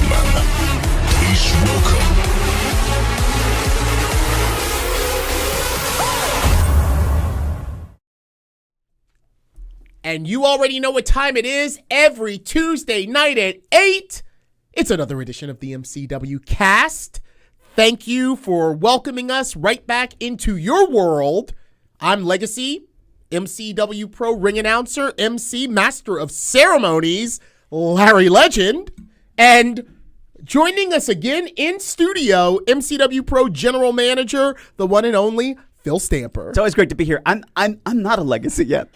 gentlemen, please welcome. And you already know what time it is. Every Tuesday night at 8, it's another edition of the MCW Cast. Thank you for welcoming us right back into your world. I'm Legacy, MCW Pro ring announcer, MC, master of ceremonies, Larry Legend. And joining us again in studio, MCW Pro general manager, the one and only Phil Stamper. It's always great to be here. I'm not a legacy yet.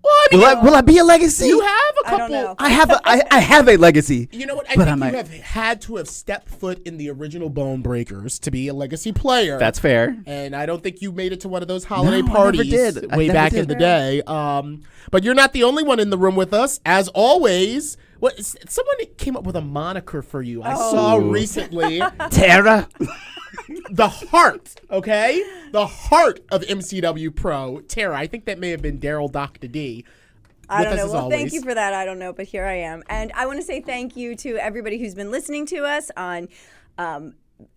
Well, I mean, Will I be a legacy? you have a couple. I don't know. I have a legacy. You know what? I But think I you have had to have stepped foot in the original Bone Breakers to be a legacy player. That's fair. And I don't think you made it to one of those holiday No, I parties never did. I way never back did. in the day. But you're not the only one in the room with us. As always, someone came up with a moniker for you. I saw recently. Tara. The heart, okay? The heart of MCW Pro. Tara, I think that may have been Daryl Dr. D. I don't know. As Well, always. thank you for that. I don't know, but here I am. And I want to say thank you to everybody who's been listening to us on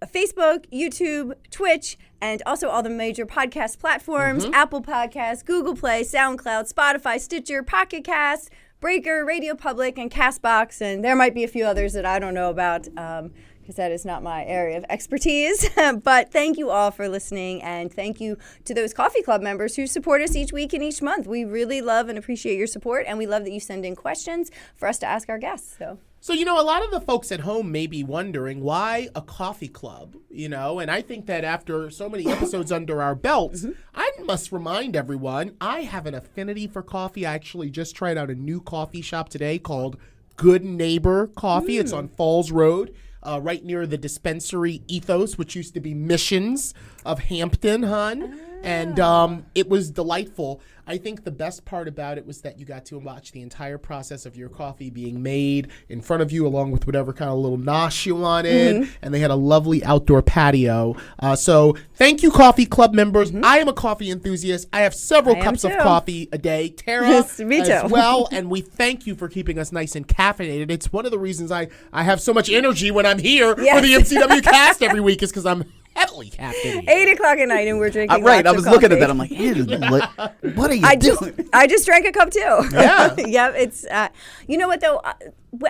Facebook, YouTube, Twitch, and also all the major podcast platforms, Apple Podcasts, Google Play, SoundCloud, Spotify, Stitcher, Pocket Cast, Breaker, Radio Public, and CastBox. And there might be a few others that I don't know about because that is not my area of expertise. But thank you all for listening, and thank you to those Coffee Club members who support us each week and each month. We really love and appreciate your support, and we love that you send in questions for us to ask our guests. So, you know, a lot of the folks at home may be wondering why a coffee club, you know, and I think that after so many episodes under our belts, I must remind everyone, I have an affinity for coffee. I actually just tried out a new coffee shop today called Good Neighbor Coffee. It's on Falls Road. Right near the dispensary Ethos, which used to be Missions of Hampton, hon. And it was delightful. I think the best part about it was that you got to watch the entire process of your coffee being made in front of you, along with whatever kind of little nosh you wanted. And they had a lovely outdoor patio. So thank you, Coffee Club members. I am a coffee enthusiast. I have several cups of coffee a day. Tara Yes, me too. as well. And we thank you for keeping us nice and caffeinated. It's one of the reasons I have so much energy when I'm here for the MCW Cast every week is because I'm heavily caffeinated. 8 o'clock at night, and we're drinking Right. I lots was of looking at coffee. that. I'm like, hey, what are you doing? I just drank a cup too. Yeah. Yep. It's you know what though,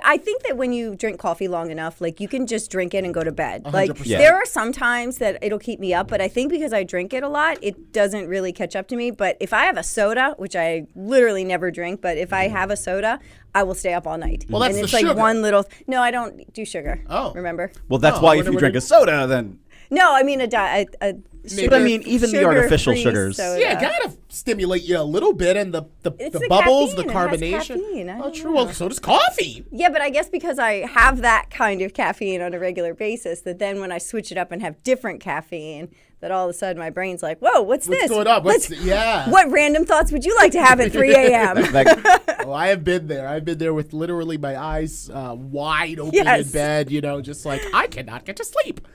I think that when you drink coffee long enough, like you can just drink it and go to bed. Like 100%. Yeah. there are some times that it'll keep me up, but I think because I drink it a lot, it doesn't really catch up to me. But if I have a soda, which I literally never drink, but if I have a soda, I will stay up all night. Well, that's and it's the like sugar. one little. No, I don't do sugar. Oh. Remember? Well, that's Oh, why I if you wonder drink what a soda, then. No, I mean a Maybe. But I mean, even the artificial sugar-free sugars. soda. Yeah, gotta stimulate you a little bit, and the It's the bubbles, the caffeine. It has carbonation. caffeine. I Oh, don't true. know. Well, so does coffee. Yeah, but I guess because I have that kind of caffeine on a regular basis, that then when I switch it up and have different caffeine, that all of a sudden my brain's like, whoa, what's this? What's going on? Yeah. What random thoughts would you like to have at 3 a.m.? Oh, I have been there. I've been there with literally my eyes wide open Yes. in bed, you know, just like, I cannot get to sleep.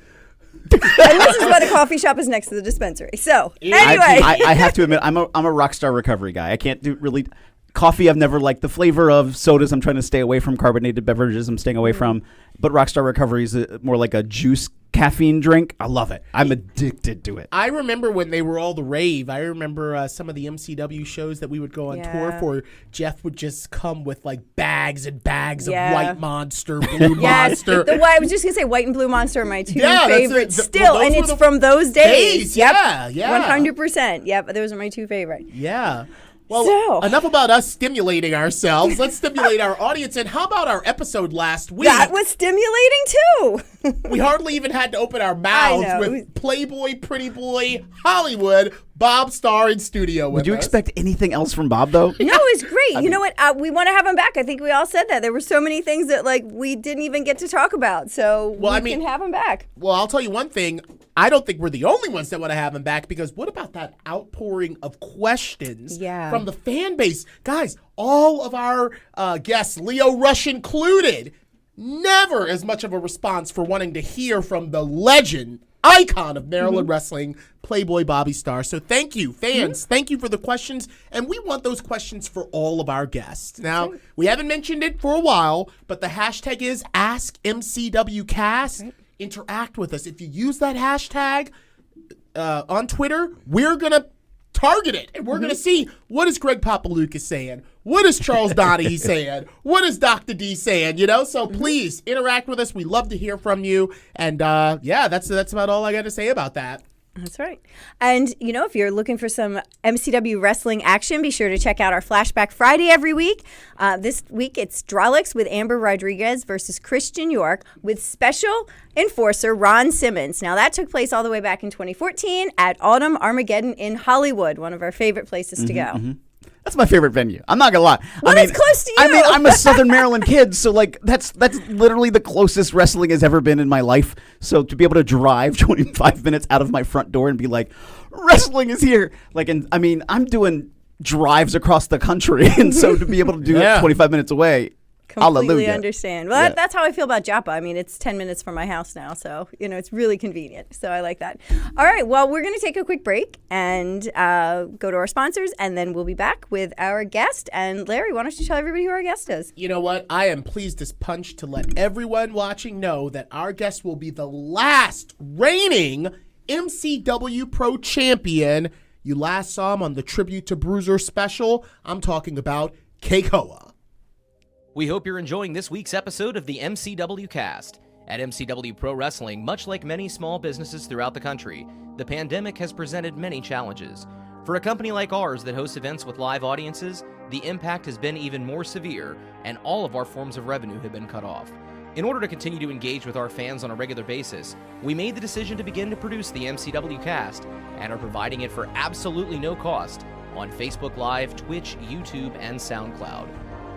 And this is why the coffee shop is next to the dispensary. So, anyway. I have to admit, I'm a rock star recovery guy. I can't do really coffee. I've never liked the flavor of sodas. I'm trying to stay away from carbonated beverages. I'm staying away from. But Rockstar Recovery is more like a juice caffeine drink. I love it. I'm addicted to it. I remember when they were all the rave. I remember some of the MCW shows that we would go on tour Yeah. for. Jeff would just come with like bags and bags Yeah. of White Monster, Blue Yes, Monster. I was just gonna say White and Blue Monster are my two Yeah, that's favorites it. still, Those and were it's the from those days. Yeah, yeah. 100%. Yep, those are my two favorite. Yeah. Well, So- enough about us stimulating ourselves. Let's stimulate our audience. And how about our episode last week? That was stimulating too. We hardly even had to open our mouths know. with Playboy, Pretty Boy, Hollywood, Bob Starr in studio with Would you us. expect anything else from Bob, though? No, it's great. You know what? We want to have him back. I think we all said that. There were so many things that like we didn't even get to talk about. So Well, we I mean- can have him back. Well, I'll tell you one thing. I don't think we're the only ones that want to have him back, because what about that outpouring of questions from the fan base? Guys, all of our guests, Leo Rush included, never as much of a response for wanting to hear from the legend, icon of Maryland wrestling, Playboy Bobby Starr. So thank you, fans. Thank you for the questions. And we want those questions for all of our guests. Now, we haven't mentioned it for a while, but the hashtag is AskMCWCast. Interact with us. If you use that hashtag on Twitter, we're going to target it. And we're going to see, what is Greg Papalucas saying? What is Charles Donahue saying? What is Dr. D saying? So please interact with us. We love to hear from you. And that's about all I got to say about that. That's right. And, if you're looking for some MCW wrestling action, be sure to check out our Flashback Friday every week. This week, it's Drolix with Amber Rodriguez versus Christian York with special enforcer Ron Simmons. Now, that took place all the way back in 2014 at Autumn Armageddon in Hollywood, one of our favorite places to go. That's my favorite venue. I'm not gonna lie. It's close to you. I'm a Southern Maryland kid, so that's literally the closest wrestling has ever been in my life. So to be able to drive 25 minutes out of my front door and be like, wrestling is here. I'm doing drives across the country, and so to be able to do it 25 minutes away. Completely Hallelujah. Understand. Well, that's how I feel about Joppa. It's 10 minutes from my house now, so it's really convenient. So I like that. All right, well, we're going to take a quick break and go to our sponsors, and then we'll be back with our guest. And Larry, why don't you tell everybody who our guest is? You know what? I am pleased as punch to let everyone watching know that our guest will be the last reigning MCW Pro Champion. You last saw him on the Tribute to Bruiser special. I'm talking about Keikoa. We hope you're enjoying this week's episode of the MCW Cast. At MCW Pro Wrestling, much like many small businesses throughout the country, the pandemic has presented many challenges. For a company like ours that hosts events with live audiences, the impact has been even more severe, and all of our forms of revenue have been cut off. In order to continue to engage with our fans on a regular basis, we made the decision to begin to produce the MCW Cast, and are providing it for absolutely no cost on Facebook Live, Twitch, YouTube, and SoundCloud.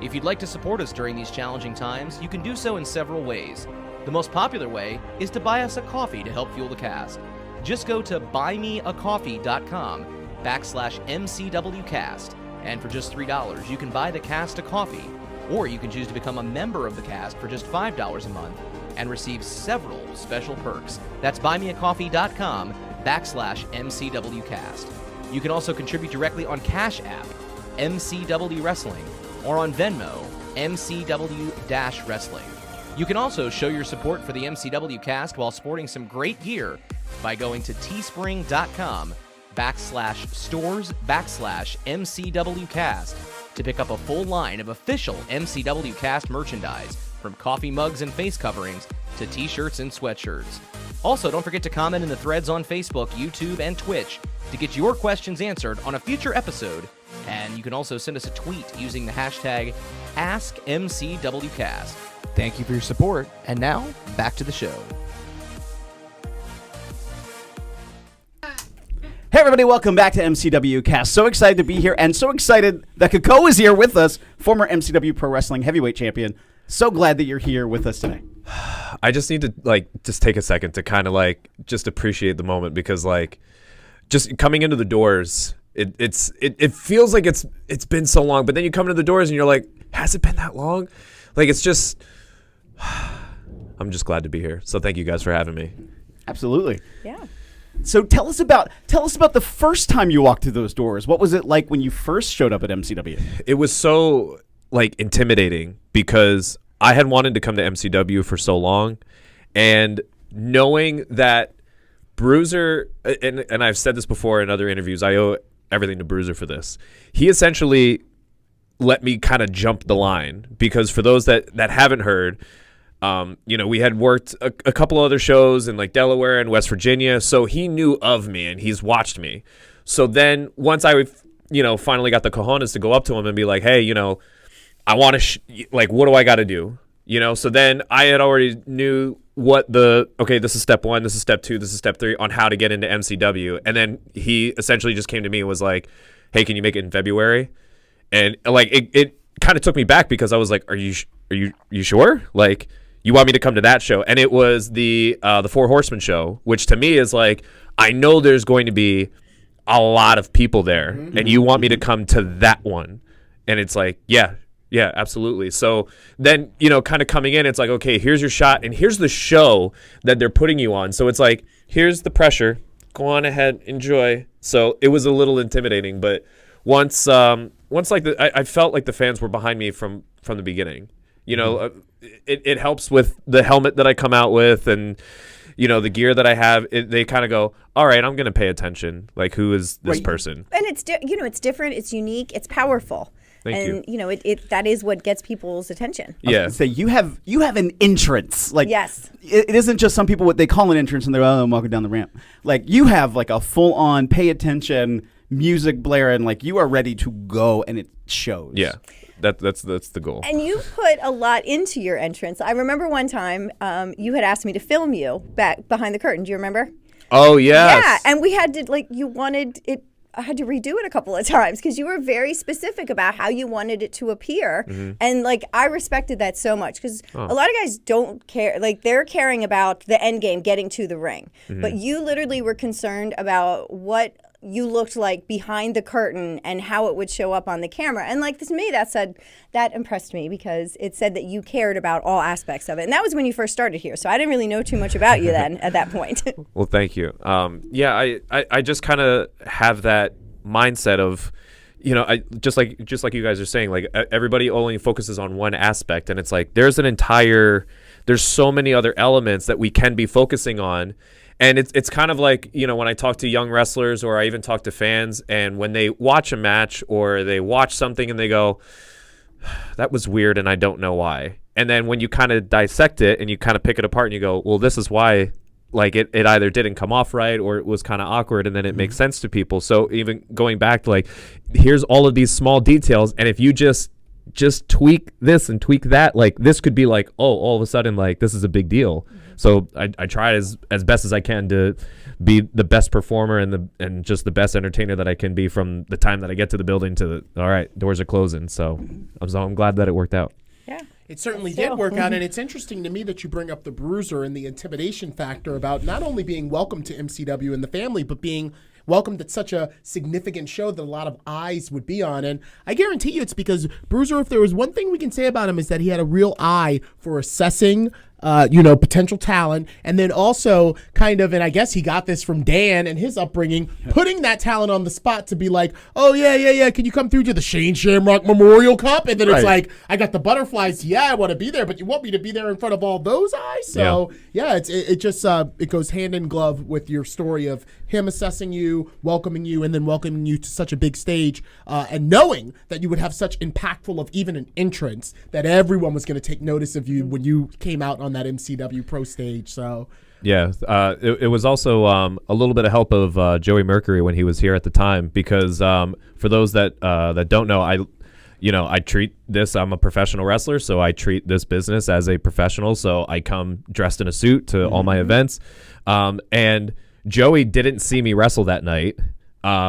If you'd like to support us during these challenging times, you can do so in several ways. The most popular way is to buy us a coffee to help fuel the cast. Just go to buymeacoffee.com/MCWcast, and for just $3, you can buy the cast a coffee, or you can choose to become a member of the cast for just $5 a month and receive several special perks. That's buymeacoffee.com/MCWcast. You can also contribute directly on Cash App, MCW Wrestling, or on Venmo, MCW-Wrestling. You can also show your support for the MCW Cast while sporting some great gear by going to teespring.com/stores/MCWcast to pick up a full line of official MCW Cast merchandise, from coffee mugs and face coverings to t-shirts and sweatshirts. Also, don't forget to comment in the threads on Facebook, YouTube, and Twitch to get your questions answered on a future episode. And you can also send us a tweet using the hashtag AskMCWCast. Thank you for your support, and now, back to the show. Hey everybody, welcome back to MCW Cast. So excited to be here, and so excited that Keikoa is here with us, former MCW Pro Wrestling Heavyweight Champion. So glad that you're here with us today. I just need to just take a second to kind of just appreciate the moment, because just coming into the doors, it feels like it's been so long, but then you come into the doors and you're like, has it been that long? It's just, I'm just glad to be here. So thank you guys for having me. Absolutely. Yeah. So tell us about the first time you walked through those doors. What was it like when you first showed up at MCW? It was so intimidating, because I had wanted to come to MCW for so long, and knowing that Bruiser, and I've said this before in other interviews, I owe everything to Bruiser for this. He essentially let me kind of jump the line, because for those that haven't heard, we had worked a couple other shows in Delaware and West Virginia, so he knew of me and he's watched me. So then once I finally got the cojones to go up to him and be like, hey, I want to what do I got to do? So then I had already knew what this is step 1, this is step 2, this is step 3 on how to get into MCW. And then he essentially just came to me and was like, hey, can you make it in February? And it kind of took me back, because I was like, are you sure? You want me to come to that show? And it was the Four Horsemen show, which to me is I know there's going to be a lot of people there, and you want me to come to that one. And it's yeah, absolutely. So then, kind of coming in, it's okay, here's your shot, and here's the show that they're putting you on. So it's here's the pressure. Go on ahead, enjoy. So it was a little intimidating, but once like I felt like the fans were behind me from the beginning. You know, it helps with the helmet that I come out with, and you know, the gear that I have. They kind of go, all right, I'm going to pay attention. Like, who is this person? And it's it's different, it's unique, it's powerful. Thank you know, that is what gets people's attention. Yeah. Say you have an entrance. Like, yes, it isn't just some people what they call an entrance and they're I'm walking down the ramp. Like, you have like a full on pay attention, music blaring, like you are ready to go, and it shows. Yeah. That's the goal. And you put a lot into your entrance. I remember one time you had asked me to film you back behind the curtain. Do you remember? Oh yes. Yeah, and we had to you wanted it. I had to redo it a couple of times because you were very specific about how you wanted it to appear. And like, I respected that so much because a lot of guys don't care. Like, they're caring about the end game, getting to the ring. But you literally were concerned about what you looked like behind the curtain and how it would show up on the camera. And like, to me, that impressed me because it said that you cared about all aspects of it. And that was when you first started here. So I didn't really know too much about you then at that point. Well, thank you. Yeah, I just kind of have that mindset of, you know, I just like you guys are saying, like, everybody only focuses on one aspect, and it's like there's so many other elements that we can be focusing on. And it's kind of like, you know, when I talk to young wrestlers or I even talk to fans, and when they watch a match or they watch something and they go, that was weird and I don't know why. And then when you kind of dissect it and you kind of pick it apart and you go, well, this is why, like, it either didn't come off right or it was kind of awkward, and then it makes sense to people. So even going back to, like, here's all of these small details, and if you just tweak this and tweak that, like, this could be like, oh, all of a sudden, like, this is a big deal. So I try as best as I can to be the best performer and just the best entertainer that I can be from the time that I get to the building to all right, doors are closing. So I'm glad that it worked out. Yeah. It certainly did work out, and it's interesting to me that you bring up the bruiser and the intimidation factor about not only being welcome to MCW and the family, but being welcomed at such a significant show that a lot of eyes would be on. And I guarantee you it's because Bruiser, if there was one thing we can say about him, is that he had a real eye for assessing potential talent, and then also kind of, and I guess he got this from Dan and his upbringing, putting that talent on the spot to be like, oh, yeah, can you come through to the Shane Shamrock Memorial Cup? And then it's like, I got the butterflies, I want to be there, but you want me to be there in front of all those eyes? So, it goes hand in glove with your story of him assessing you, welcoming you, and then welcoming you to such a big stage, and knowing that you would have such impactful of even an entrance that everyone was going to take notice of you when you came out on that MCW Pro stage. So yeah, it was also a little bit of help of Joey Mercury when he was here at the time, because for those that don't know, I treat this, I'm a professional wrestler, so I treat this business as a professional. So I come dressed in a suit to all my events, and Joey didn't see me wrestle that night.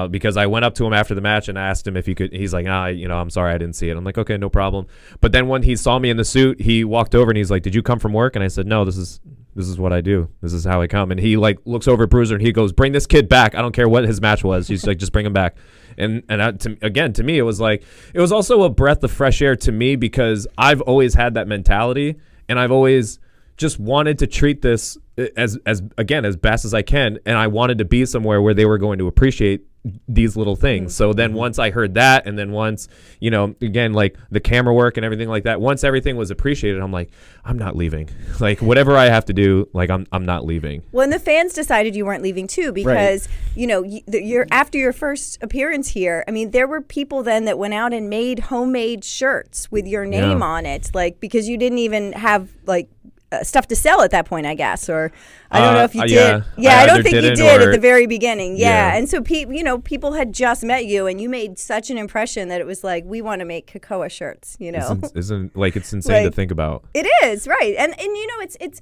Because I went up to him after the match and asked him if he could. He's like, I'm sorry, I didn't see it. I'm like, okay, no problem. But then when he saw me in the suit, he walked over and he's like, did you come from work? And I said, no, this is what I do. This is how I come. And he like looks over at Bruiser and he goes, bring this kid back. I don't care what his match was. He's like, just bring him back. And to me, it was like, it was also a breath of fresh air to me, because I've always had that mentality, and I've always just wanted to treat this as best as I can, and I wanted to be somewhere where they were going to appreciate these little things. So then once I heard that, and then once, again, like the camera work and everything like that, once everything was appreciated, I'm like, I'm not leaving. Like, whatever I have to do, like, I'm not leaving. Well, and the fans decided you weren't leaving too, because you're after your first appearance here. I mean, there were people then that went out and made homemade shirts with your name on it, like, because you didn't even have like stuff to sell at that point, I guess, or I don't know if you did. I don't think you did at the very beginning. Yeah. And so people had just met you, and you made such an impression that it was like, we want to make Kekoa shirts. It's insane to think about. It is, right, and it's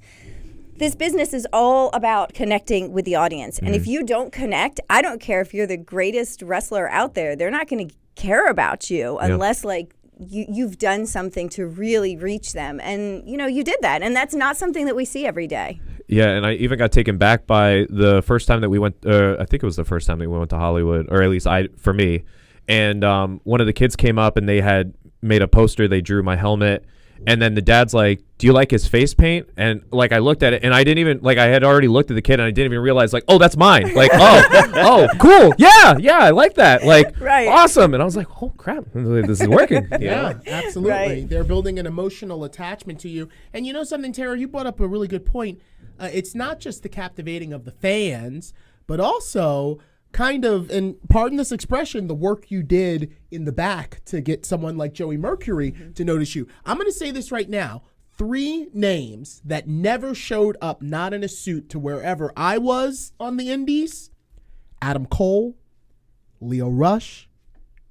this business is all about connecting with the audience, and if you don't connect, I don't care if you're the greatest wrestler out there, they're not going to care about you unless like you've done something to really reach them, and you did that, and that's not something that we see every day. Yeah, and I even got taken back by the first time that we went. I think it was the first time that we went to Hollywood, or at least for me. And one of the kids came up and they had made a poster. They drew my helmet, And then the dad's like, do you like his face paint? And like, I looked at it and I didn't even, like, I had already looked at the kid and I didn't even realize, like, oh, that's mine. Like, oh, cool. Yeah, I like that. Like, Right. awesome. And I was like, oh, crap, this is working. You Yeah, know? absolutely. Right. They're building an emotional attachment to you. And you know something, Tara, you brought up a really good point. It's not just the captivating of the fans, but also kind of, and pardon this expression, the work you did in the back to get someone like Joey Mercury to notice you. I'm going to say this right now. 3 names that never showed up, not in a suit, to wherever I was on the indies: Adam Cole, Leo Rush,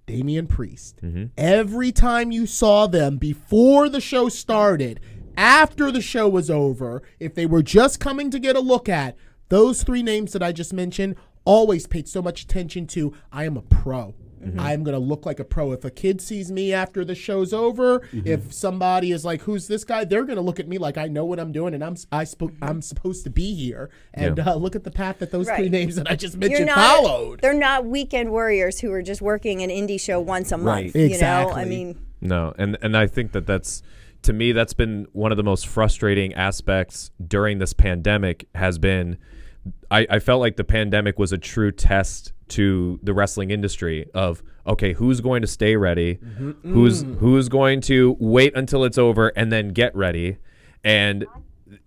Damian Priest. Every time you saw them before the show started, after the show was over, if they were just coming to get a look at, those 3 names that I just mentioned always paid so much attention to. I am a pro. I'm going to look like a pro. If a kid sees me after the show's over, if somebody is like, who's this guy? They're going to look at me like I know what I'm doing and I'm supposed to be here. And look at the path that those 3 Right. names that I just mentioned followed. They're not weekend warriors who are just working an indie show once a month. Right. You know, I Exactly. mean, No, and I think that's, to me, that's been one of the most frustrating aspects during this pandemic. Has been, I felt like the pandemic was a true test to the wrestling industry of, okay, who's going to stay ready, who's going to wait until it's over and then get ready. And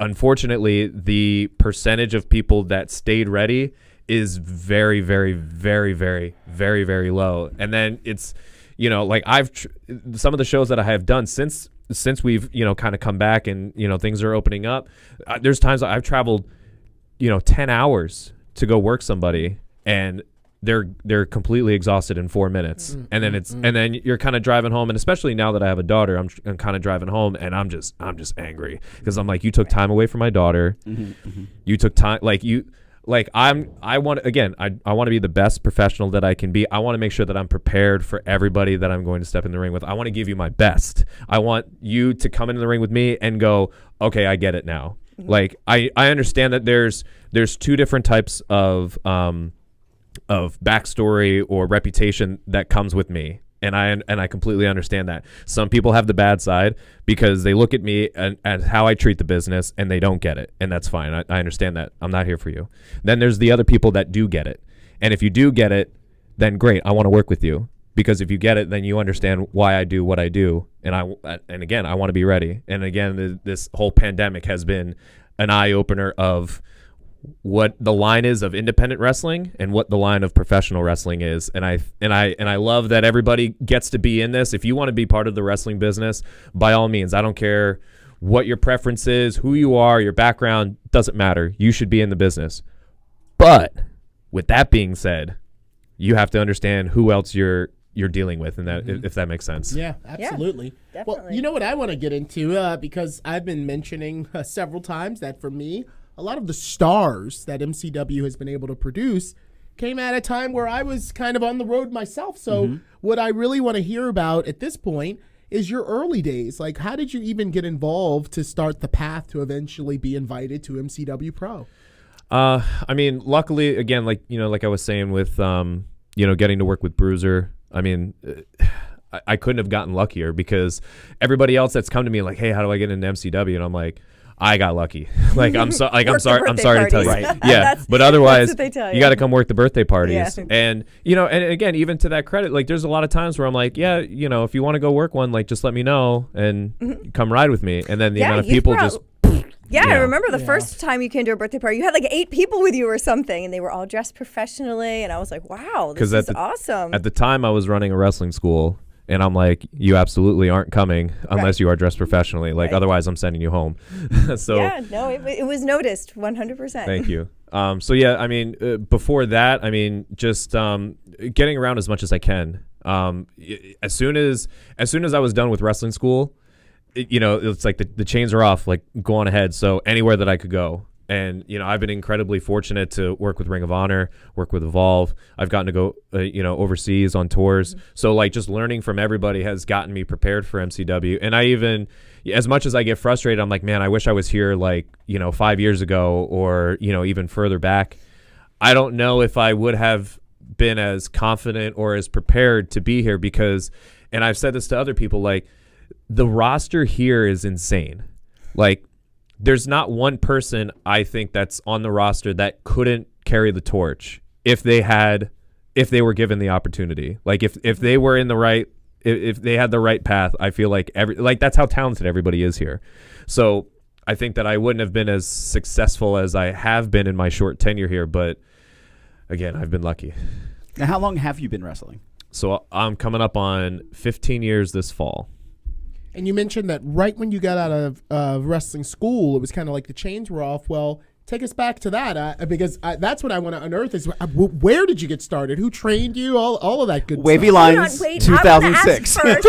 unfortunately, the percentage of people that stayed ready is very, very, very, very, very, very low. And then it's, you know, like some of the shows that I have done since we've, you know, kind of come back and, you know, things are opening up. There's times I've traveled, you know, 10 hours to go work somebody, and they're completely exhausted in 4 minutes. And then and then you're kind of driving home, and especially now that I have a daughter, I'm kind of driving home and I'm just angry because I'm like, you took time away from my daughter. You took time, I want to be the best professional that I can be. I want to make sure that I'm prepared for everybody that I'm going to step in the ring with. I want to give you my best. I want you to come into the ring with me and go, okay, I get it now. Like, I understand that there's 2 different types of backstory or reputation that comes with me. And I completely understand that. Some people have the bad side because they look at me and how I treat the business and they don't get it. And that's fine. I understand that. I'm not here for you. Then there's the other people that do get it. And if you do get it, then great. I want to work with you. Because if you get it, then you understand why I do what I do. And again, I want to be ready. And again, this whole pandemic has been an eye-opener of what the line is of independent wrestling and what the line of professional wrestling is. And I love that everybody gets to be in this. If you want to be part of the wrestling business, by all means, I don't care what your preference is, who you are, your background, doesn't matter. You should be in the business. But with that being said, you have to understand who else you're dealing with, and that if that makes sense. Yeah, absolutely. Yeah, well, definitely. you know what I want to get into, because I've been mentioning several times that for me, a lot of the stars that MCW has been able to produce came at a time where I was kind of on the road myself. So what I really want to hear about at this point is your early days. Like, how did you even get involved to start the path to eventually be invited to MCW Pro? I mean, luckily, again, like I was saying with, getting to work with Bruiser, I mean, I couldn't have gotten luckier because everybody else that's come to me like, hey, how do I get into MCW? And I'm like, I got lucky. I'm sorry to tell you. Right. Yeah. But otherwise, that's what they tell you got to come work the birthday parties. Yeah. And, and again, even to that credit, like there's a lot of times where I'm like, yeah, if you want to go work one, like just let me know and come ride with me. And then the amount of people just. Yeah, Yeah. I remember the first time you came to a birthday party, you had like 8 people with you or something, and they were all dressed professionally, and I was like, wow, this is awesome. At the time, I was running a wrestling school, and I'm like, you absolutely aren't coming unless you are dressed professionally. Like, otherwise, I'm sending you home. So yeah, no, it was noticed 100%. Thank you. So, yeah, I mean, before that, I mean, just getting around as much as I can. As soon as I was done with wrestling school, it's like the chains are off, like go on ahead. So anywhere that I could go. And, I've been incredibly fortunate to work with Ring of Honor, work with Evolve. I've gotten to go, overseas on tours. So like just learning from everybody has gotten me prepared for MCW. And I even, as much as I get frustrated, I'm like, man, I wish I was here 5 years ago or, even further back. I don't know if I would have been as confident or as prepared to be here because, and I've said this to other people, like, the roster here is insane. Like, there's not one person I think that's on the roster that couldn't carry the torch if they were given the opportunity. Like, if they were in the right, if they had the right path, I feel like that's how talented everybody is here. So I think that I wouldn't have been as successful as I have been in my short tenure here, but again, I've been lucky. Now, how long have you been wrestling? So I'm coming up on 15 years this fall. And you mentioned that right when you got out of wrestling school, it was kind of like the chains were off. Well, take us back to that because that's what I want to unearth is where did you get started? Who trained you? All of that good Wavy stuff. Lines, 2006. I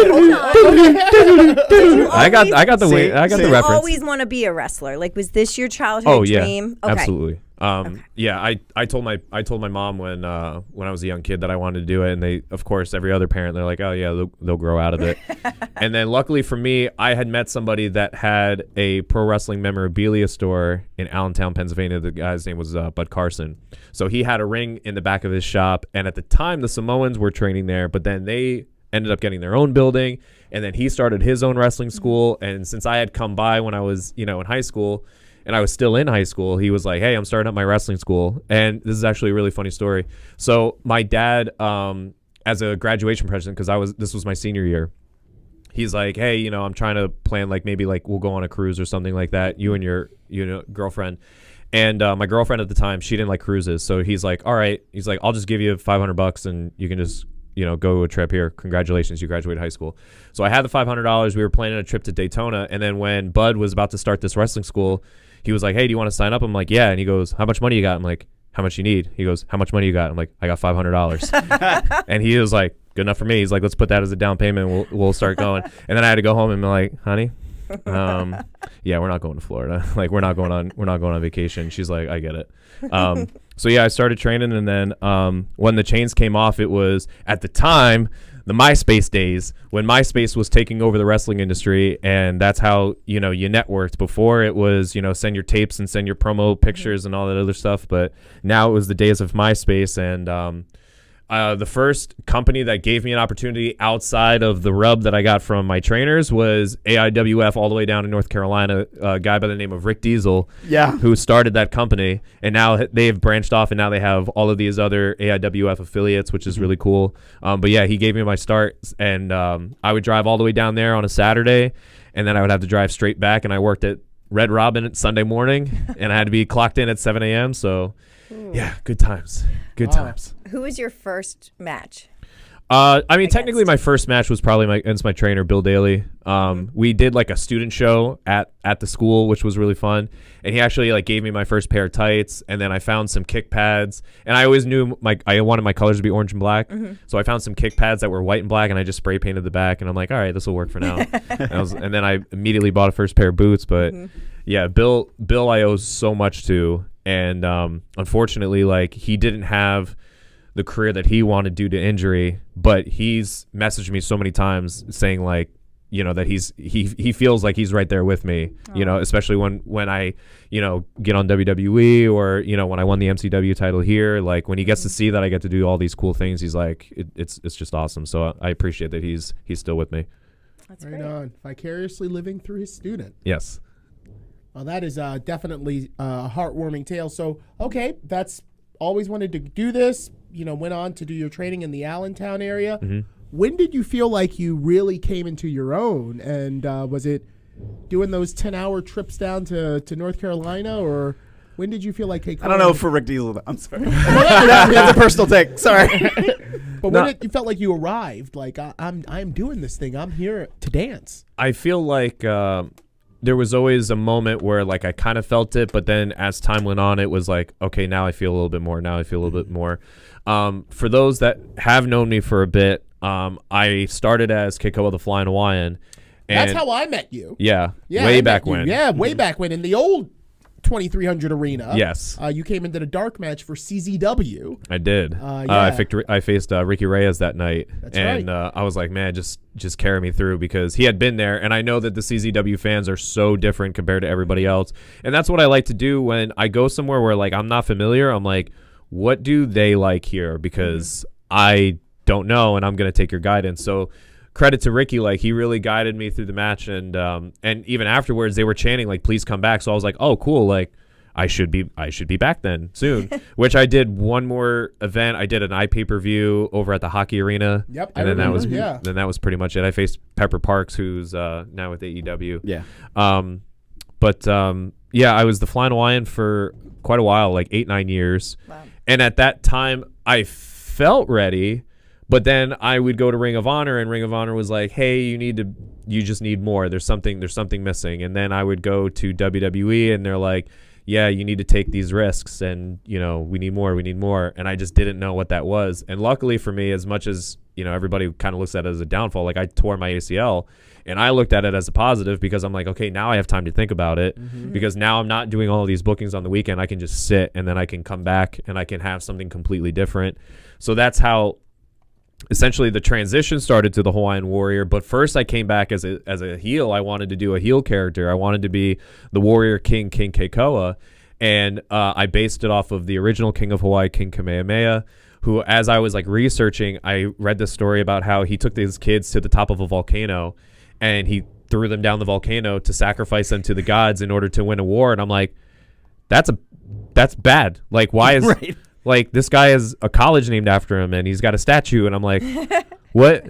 got the Did you reference. always want to be a wrestler? Like, was this your childhood dream? Okay. Absolutely. Yeah, I told my mom when I was a young kid that I wanted to do it, and they, of course, every other parent, they're like, oh yeah, they'll grow out of it. And then luckily for me, I had met somebody that had a pro wrestling memorabilia store in Allentown, Pennsylvania. The guy's name was Bud Carson. So he had a ring in the back of his shop, and at the time the Samoans were training there, but then they ended up getting their own building, and then he started his own wrestling school. And since I had come by when I was, in high school, and I was still in high school, he was like, hey, I'm starting up my wrestling school. And this is actually a really funny story. So my dad, as a graduation present, because this was my senior year, he's like, hey, I'm trying to plan, like, maybe like we'll go on a cruise or something like that, you and your girlfriend. And my girlfriend at the time, she didn't like cruises. So he's like, all right. He's like, I'll just give you $500 and you can just go a trip here. Congratulations, you graduated high school. So I had the $500. We were planning a trip to Daytona. And then when Bud was about to start this wrestling school, he was like, hey, do you want to sign up? I'm like, yeah. And he goes, how much money you got? I'm like, how much you need? He goes, how much money you got? I'm like, I got $500. And he was like, good enough for me. He's like, let's put that as a down payment. We'll start going. And then I had to go home and be like, honey, yeah, we're not going to Florida. Like, we're not going on vacation. She's like, I get it. So yeah, I started training, and then when the chains came off, it was at the time the MySpace days when MySpace was taking over the wrestling industry, and that's how you networked. Before it was send your tapes and send your promo pictures and all that other stuff, but now it was the days of MySpace. And the first company that gave me an opportunity outside of the rub that I got from my trainers was AIWF all the way down in North Carolina, a guy by the name of Rick Diesel, who started that company. And now they've branched off, and now they have all of these other AIWF affiliates, which is really cool. But yeah, he gave me my start, and I would drive all the way down there on a Saturday, and then I would have to drive straight back, and I worked at Red Robin Sunday morning, and I had to be clocked in at 7 a.m., so... Yeah, good times. Good times. Who was your first match? Technically my first match was probably against my trainer, Bill Daly. We did like a student show at the school, which was really fun. And he actually like gave me my first pair of tights, and then I found some kick pads. And I always knew I wanted my colors to be orange and black. So I found some kick pads that were white and black, and I just spray painted the back, and I'm like, all right, this will work for now. And then I immediately bought a first pair of boots. But yeah, Bill I owe so much to. And unfortunately, like, he didn't have the career that he wanted due to injury, but he's messaged me so many times saying, like, that he feels like he's right there with me, especially when I, get on WWE or, when I won the MCW title here, like when he gets to see that I get to do all these cool things, he's like, it's just awesome. So I appreciate that he's still with me. That's right great. on. Vicariously living through his student. Yes. Well, that is definitely a heartwarming tale. So, okay, that's always wanted to do this, went on to do your training in the Allentown area. When did you feel like you really came into your own? And was it doing those 10-hour trips down to North Carolina, or when did you feel like, hey, I don't know for Rick Diesel. I'm sorry. That's a personal take. Sorry. But when you felt like you arrived, like, I'm doing this thing. I'm here to dance. I feel like... there was always a moment where like I kind of felt it, but then as time went on, it was like, okay, now I feel a little bit more. Now I feel a little bit more. For those that have known me for a bit, I started as Keikoa the Flying Hawaiian. And that's how I met you. Yeah. Yeah, way back when. Yeah, way back when in the old 2300 arena. Yes. You came into the dark match for CZW. I did. I faced Ricky Reyes that night. That's right. And I was like, man, just carry me through, because he had been there, and I know that the CZW fans are so different compared to everybody else. And that's what I like to do when I go somewhere where like I'm not familiar. I'm like, what do they like here? Because I don't know, and I'm going to take your guidance. So credit to Ricky, like he really guided me through the match, and even afterwards they were chanting like, please come back. So I was like, oh cool, like I should be back then soon. Which I did one more event. I did an pay-per-view over at the hockey arena. Yep, and I then that was remember, then that was pretty much it. I faced Pepper Parks, who's now with AEW. Yeah. Yeah, I was the Flying Hawaiian for quite a while, like 8-9 years. Wow. And at that time I felt ready, but then I would go to Ring of Honor, and Ring of Honor was like, hey, you just need more. There's something missing. And then I would go to WWE, and they're like, yeah, you need to take these risks, and we need more. And I just didn't know what that was. And luckily for me, as much as everybody kind of looks at it as a downfall, like I tore my ACL, and I looked at it as a positive, because I'm like, okay, now I have time to think about it, because now I'm not doing all of these bookings on the weekend. I can just sit, and then I can come back and I can have something completely different. So that's how essentially the transition started to the Hawaiian Warrior. But first I came back as a heel. I wanted to do a heel character. I wanted to be the Warrior King Keikoa, and I based it off of the original King of Hawaii, King Kamehameha, who, as I was like researching, I read this story about how he took these kids to the top of a volcano and he threw them down the volcano to sacrifice them to the gods in order to win a war. And I'm like, that's bad. Like, why is Right. Like, this guy has a college named after him, and he's got a statue, and I'm like, what?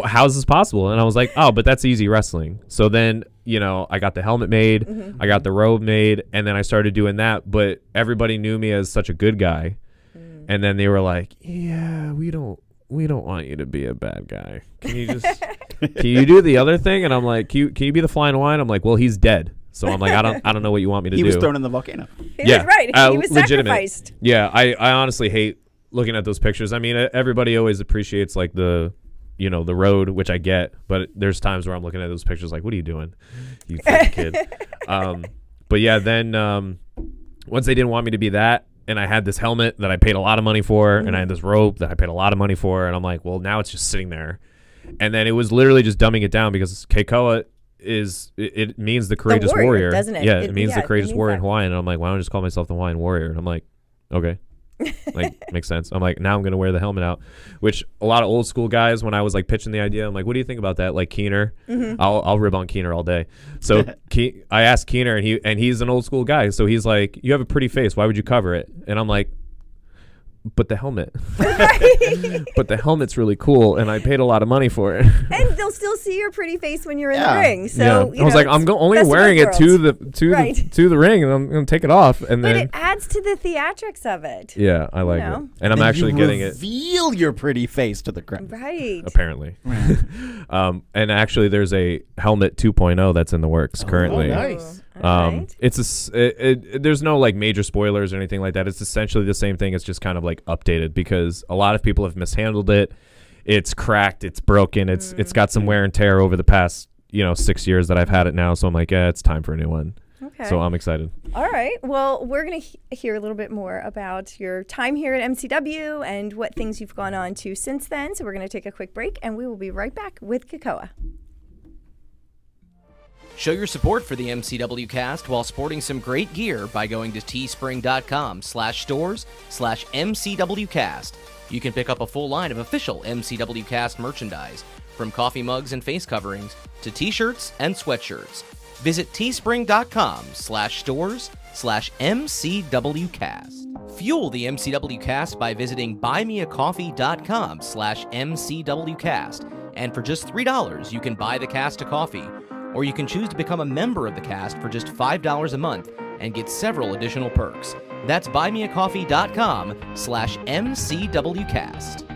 How is this possible? And I was like, oh, but that's easy wrestling. So then, I got the helmet made, I got the robe made, and then I started doing that. But everybody knew me as such a good guy, and then they were like, yeah, we don't want you to be a bad guy. Can you just can you do the other thing? And I'm like, can you be the Flying Hawaiian? I'm like, well, he's dead. So I'm like, I don't know what you want me to do. He was thrown in the volcano. He was right. He was legitimate. sacrificed. Yeah, I honestly hate looking at those pictures. I mean, everybody always appreciates like the road, which I get, but there's times where I'm looking at those pictures like, what are you doing, you fucking kid? But yeah, then once they didn't want me to be that, and I had this helmet that I paid a lot of money for, and I had this rope that I paid a lot of money for, and I'm like, well, now it's just sitting there. And then it was literally just dumbing it down, because Keikoa it means the courageous warrior, doesn't it? Yeah, it means the it courageous means warrior that. in Hawaiian. And I'm like, why don't I just call myself the Hawaiian Warrior? And I'm like, okay. Like, makes sense. I'm like, now I'm gonna wear the helmet out, which a lot of old school guys, when I was like pitching the idea, I'm like, what do you think about that? Like Keener, I'll rib on Keener all day. So I asked Keener, and he's an old school guy, so he's like, you have a pretty face, why would you cover it? And I'm like, but the helmet. But the helmet's really cool, and I paid a lot of money for it. And they'll still see your pretty face when you're in the ring. So I was like, I'm only best of wearing both it worlds. to the ring, and I'm gonna take it off, and But then it adds to the theatrics of it. yeah, I like know. it, and I'm Then actually you getting it. reveal your pretty face to the crowd. Right. Apparently. And actually there's a helmet 2.0 that's in the works currently. Oh, nice. All right. It's there's no like major spoilers or anything like that. It's essentially the same thing. It's just kind of like updated, because a lot of people have mishandled it. It's cracked, it's broken, it's got some wear and tear over the past 6 years that I've had it now. So I'm like, yeah, it's time for a new one. Okay. So I'm excited. All right. Well, we're going to hear a little bit more about your time here at MCW and what things you've gone on to since then. So we're going to take a quick break, and we will be right back with Keikoa. Show your support for the MCW Cast while sporting some great gear by going to teespring.com/stores/MCWcast. You can pick up a full line of official MCW Cast merchandise, from coffee mugs and face coverings to t-shirts and sweatshirts. Visit teespring.com/stores/MCWcast. Fuel the MCW Cast by visiting buymeacoffee.com/MCWcast. And for just $3, you can buy the cast a coffee. Or you can choose to become a member of the cast for just $5 a month and get several additional perks. That's buymeacoffee.com/MCWcast.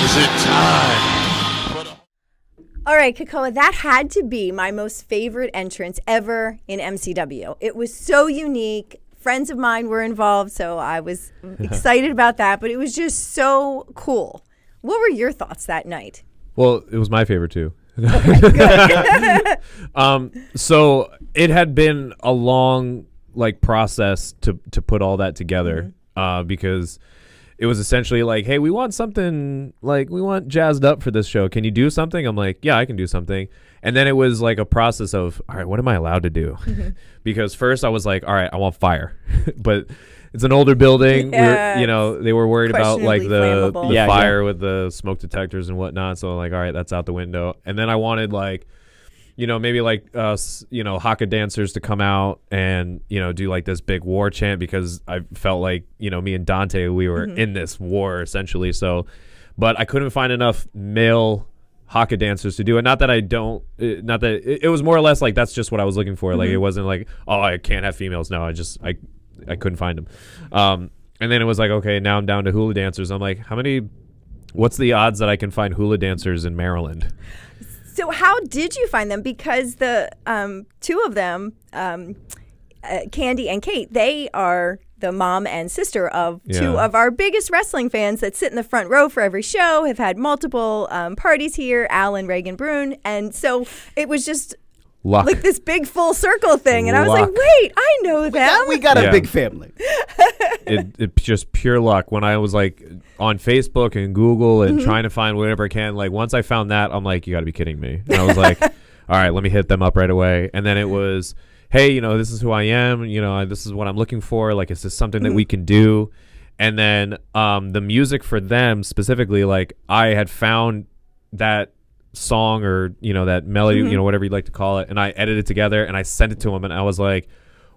is it time? All right, Kekoa, that had to be my most favorite entrance ever in MCW. It was so unique. Friends of mine were involved, so I was excited about that, but it was just so cool. What were your thoughts that night? Well, it was my favorite too. So it had been a long process to put all that together, because it was essentially like, hey, we want something, we want jazzed up for this show. Can you do something? I'm like, yeah, I can do something. And then it was like a process of, all right, what am I allowed to do? Because first I was like, all right, I want fire. But it's an older building. Yeah, they were worried about the flammable. fire with the smoke detectors and whatnot. So like, all right, that's out the window. And then I wanted maybe haka dancers to come out and, do this big war chant, because I felt like, me and Dante, we were in this war essentially. So, but I couldn't find enough male haka dancers to do it. Not that I don't, not that it was more or less like, that's just what I was looking for. Like, it wasn't like, oh, I can't have females. No, I couldn't find them. And then it was like, okay, now I'm down to hula dancers. I'm like, what's the odds that I can find hula dancers in Maryland? So how did you find them? Because the two of them, Candy and Kate, they are the mom and sister of two of our biggest wrestling fans that sit in the front row for every show, have had multiple parties here, Al and Reagan Brune. And so it was just luck. Like this big full circle thing. And I was like, wait, I know them. We got a big family. It's just pure luck. When I was on Facebook and Google and trying to find whatever I can, once I found that, I'm like, you got to be kidding me. And I was like, all right, let me hit them up right away. And then it was, hey, this is who I am. This is what I'm looking for. Is this something that we can do? And then the music for them specifically, I had found that song or, that melody, whatever you'd like to call it. And I edited it together and I sent it to them. And I was like,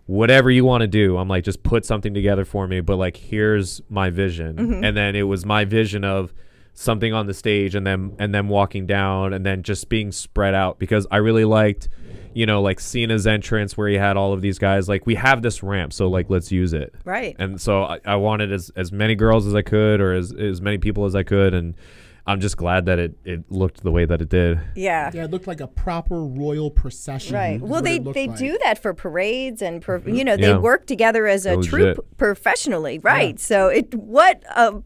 whatever you want to do, I'm like, just put something together for me. But here's my vision. And then it was my vision of something on the stage and then walking down and then just being spread out, because I really liked, Cena's entrance where he had all of these guys. We have this ramp, so let's use it. Right. And so I wanted as many girls as I could, or as many people as I could. And I'm just glad that it looked the way that it did. Yeah. Yeah, it looked like a proper royal procession. Right. Well, they do that for parades and, they Yeah. work together as a troupe professionally. Right. Yeah. So what a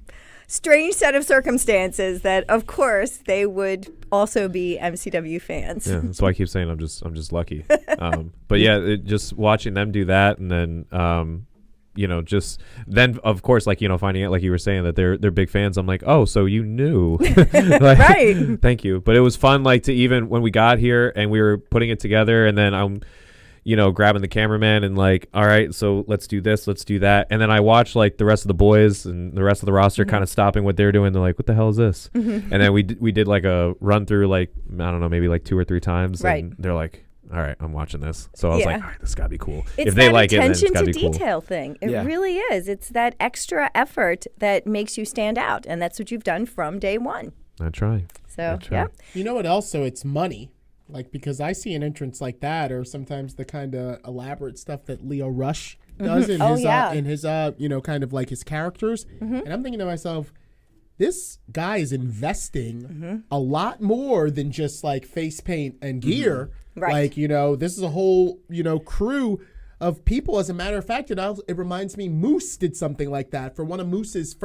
strange set of circumstances that, of course, they would also be MCW fans. Yeah, that's why I keep saying I'm just lucky. But yeah, just watching them do that, and then just then of course finding out, like you were saying, that they're big fans. I'm like, oh, so you knew. Right. Thank you. But it was fun to even when we got here and we were putting it together, and then I'm grabbing the cameraman and all right, so let's do this, let's do that. And then I watch the rest of the boys and the rest of the roster kind of stopping what they're doing. They're like, what the hell is this? And then we did a run through I don't know, maybe 2 or 3 times. Right. And they're like, all right, I'm watching this. So I was like, all right, this got to be cool. It's if they that like it, then it's attention got to to be cool. detail thing. It really is. It's that extra effort that makes you stand out, and that's what you've done from day one. I try. So, try. yeah. You know what else? So it's money. Because I see an entrance like that, or sometimes the kind of elaborate stuff that Leo Rush does in his kind of his characters. And I'm thinking to myself, this guy is investing a lot more than just face paint and gear. Right. This is a whole, crew of people. As a matter of fact, it reminds me, Moose did something like that for one of Moose's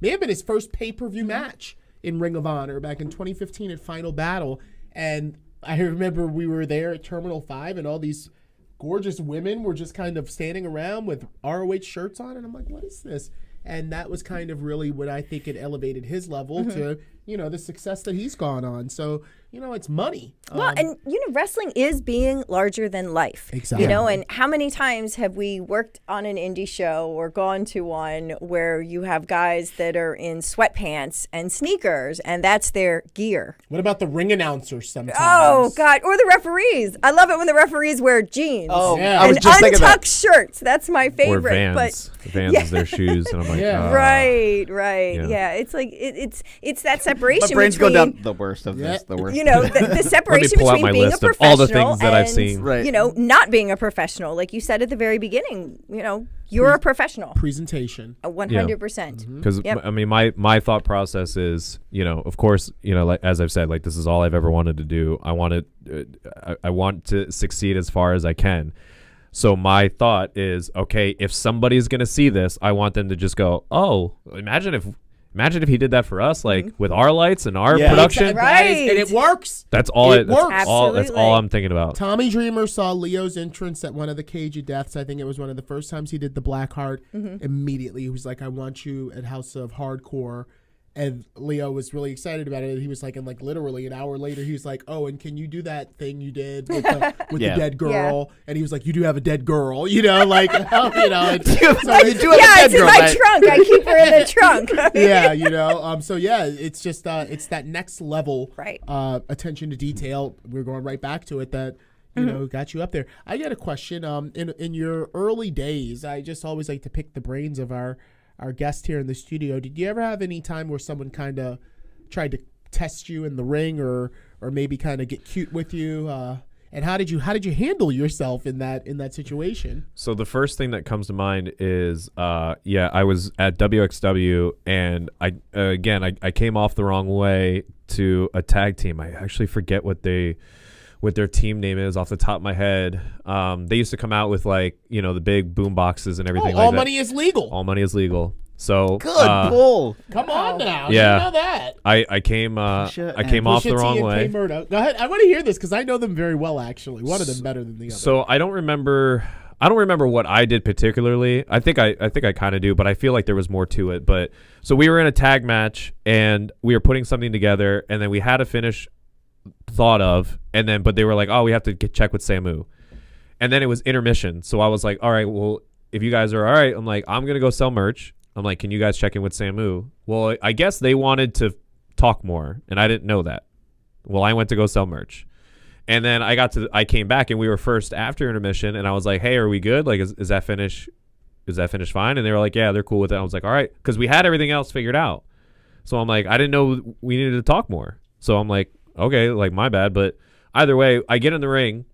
may have been his first pay-per-view match in Ring of Honor back in 2015 at Final Battle. And I remember we were there at Terminal 5 and all these gorgeous women were just kind of standing around with ROH shirts on. And I'm like, what is this? And that was kind of really what I think it elevated his level to, the success that he's gone on. So, it's money. Well, and, wrestling is being larger than life. Exactly. And how many times have we worked on an indie show or gone to one where you have guys that are in sweatpants and sneakers and that's their gear? What about the ring announcers sometimes? Oh, God. Or the referees. I love it when the referees wear jeans. Oh, yeah. I was and just thinking that. untucked shirts. That's my favorite. Or Vans. But Vans is their shoes. And I'm like, Yeah. Right. Yeah. Yeah. It's it's that separate separation My brain's between going down the worst of this. The worst. you know, the separation pull out between my being a list of professional all the things that I've and, seen. Right. you know, not being a professional. Like you said at the very beginning, you know, you're a professional. Presentation. 100%. Because Yep. I mean, my thought process is, you know, of course, you know, like as I've said, like this is all I've ever wanted to do. I want to succeed as far as I can. So my thought is, okay, if somebody's gonna see this, I want them to just go, oh, imagine if he did that for us, like with our lights and our production. Right. And it works. That's all. It works. That's all Absolutely. I'm thinking about. Tommy Dreamer saw Leo's entrance at one of the Cage of Deaths. I think it was one of the first times he did the Black Heart. Immediately, he was like, I want you at House of Hardcore. And Leo was really excited about it. He was like, and like literally an hour later, he was like, oh, and can you do that thing you did with the dead girl? And he was like, you do have a dead girl, you know, like, oh, you know. And so you do have a Yeah, dead it's in girl, my right? trunk. I keep her in the trunk. yeah, you know. So yeah, it's just it's that next level Right. attention to detail. We're going right back to it that you know got you up there. I got a question. In your early days, I just always like to pick the brains of our guest here in the studio. Did you ever have any time where someone kind of tried to test you in the ring, or maybe kind of get cute with you? And how did you handle yourself in that situation? So the first thing that comes to mind is, I was at WXW, and I came off the wrong way to a tag team. I actually forget what their team name is off the top of my head. They used to come out with like, you know, the big boom boxes and everything like that. All money is legal. All money is legal. So Good pull. Come on now. Yeah. You know that. I came off the wrong way. Go ahead. I want to hear this because I know them very well. Actually, one of them better than the other. So I don't remember what I did particularly. I think I kind of do, but I feel like there was more to it. But so we were in a tag match and we were putting something together, and then we had a finish thought of, and then but they were like, oh, we have to check with Samu, and then it was intermission. So I was like, all right, well, if you guys are all right, I'm like, I'm gonna go sell merch. I'm like, can you guys check in with Samu? Well, I guess they wanted to talk more, and I didn't know that. Well, I went to go sell merch. And then I came back, and we were first after intermission, and I was like, hey, are we good? Like, is that finish fine? And they were like, yeah, they're cool with it. I was like, all right, because we had everything else figured out. So I'm like, I didn't know we needed to talk more. So I'm like, okay, like my bad. But either way, I get in the ring,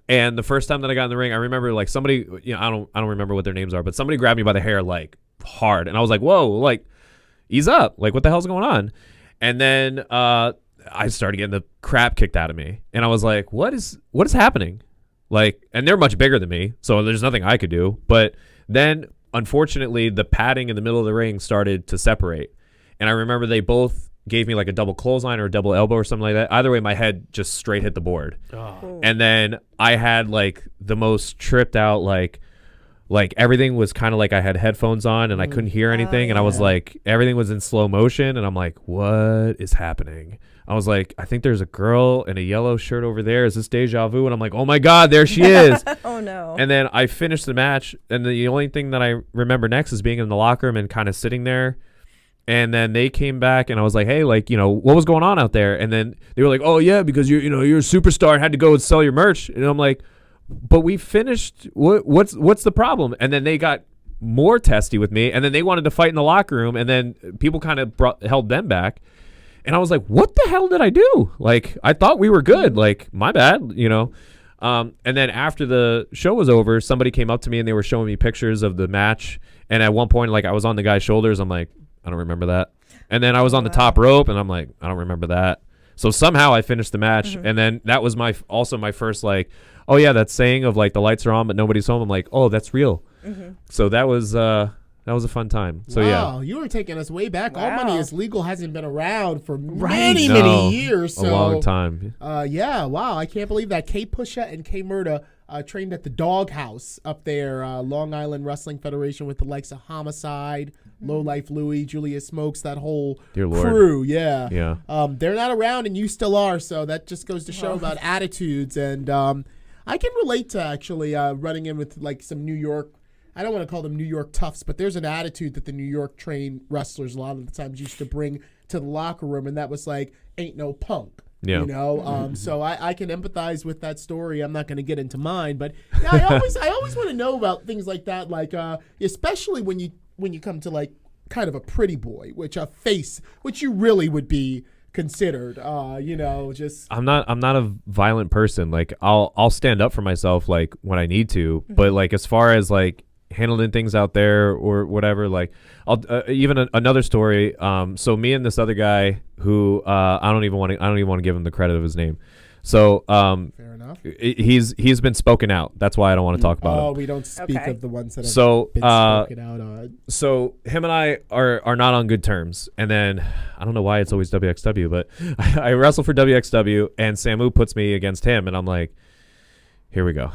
and the first time that I got in the ring, I remember like somebody, you know, I don't remember what their names are, but somebody grabbed me by the hair like hard, and I was like, whoa, like ease up, like what the hell's going on? And then I started getting the crap kicked out of me, and I was like, what is happening? Like, and they're much bigger than me, so there's nothing I could do. But then unfortunately the padding in the middle of the ring started to separate, and I remember they both gave me like a double clothesline or a double elbow or something like that. Either way, my head just straight hit the board. And then I had like the most tripped out, like everything was kind of like I had headphones on and I couldn't hear anything. And I was like, everything was in slow motion. And I'm like, what is happening? I was like, I think there's a girl in a yellow shirt over there. Is this deja vu? And I'm like, oh my God, there she is. Oh no. And then I finished the match. And the only thing that I remember next is being in the locker room and kind of sitting there. And then they came back, and I was like, hey, like, you know, what was going on out there? And then they were like, oh yeah, because you're a superstar and had to go and sell your merch. And I'm like, but we finished. What's the problem? And then they got more testy with me, and then they wanted to fight in the locker room, and then people kind of held them back. And I was like, what the hell did I do? Like, I thought we were good. Like, my bad, you know. And then after the show was over, somebody came up to me and they were showing me pictures of the match. And at one point, like, I was on the guy's shoulders. I'm like, I don't remember that. And then I was on the top rope, and I'm like, I don't remember that. So somehow I finished the match, and then that was my first like, oh yeah, that saying of like the lights are on but nobody's home. I'm like, oh, that's real. So that was a fun time. So wow, you were taking us way back. Wow. All Money is Legal hasn't been around for many years. So a long time. Yeah, wow, I can't believe that. K Pusha and K Murda trained at the Doghouse up there, Long Island Wrestling Federation, with the likes of Homicide, Low Life Louie, Julius Smokes, that whole crew. Yeah. They're not around, and you still are, so that just goes to show about attitudes. And I can relate to actually running in with like some New York, I don't want to call them New York toughs, but there's an attitude that the New York trained wrestlers a lot of the times used to bring to the locker room, and that was like, ain't no punk. Yeah. You know, so I can empathize with that story. I'm not going to get into mine, but yeah, I always want to know about things like that, like especially when you come to like kind of a pretty boy, which you really would be considered, just. I'm not a violent person. Like I'll stand up for myself like when I need to, but like as far as like handling things out there or whatever, like I'll even another story. So me and this other guy who I don't even want to give him the credit of his name. So Fair enough. He's been spoken out. That's why I don't want to talk about him. Oh, we don't speak of the ones that have been spoken out on. So him and I are not on good terms. And then I don't know why it's always WXW, but I wrestle for WXW and Samu puts me against him, and I'm like, here we go.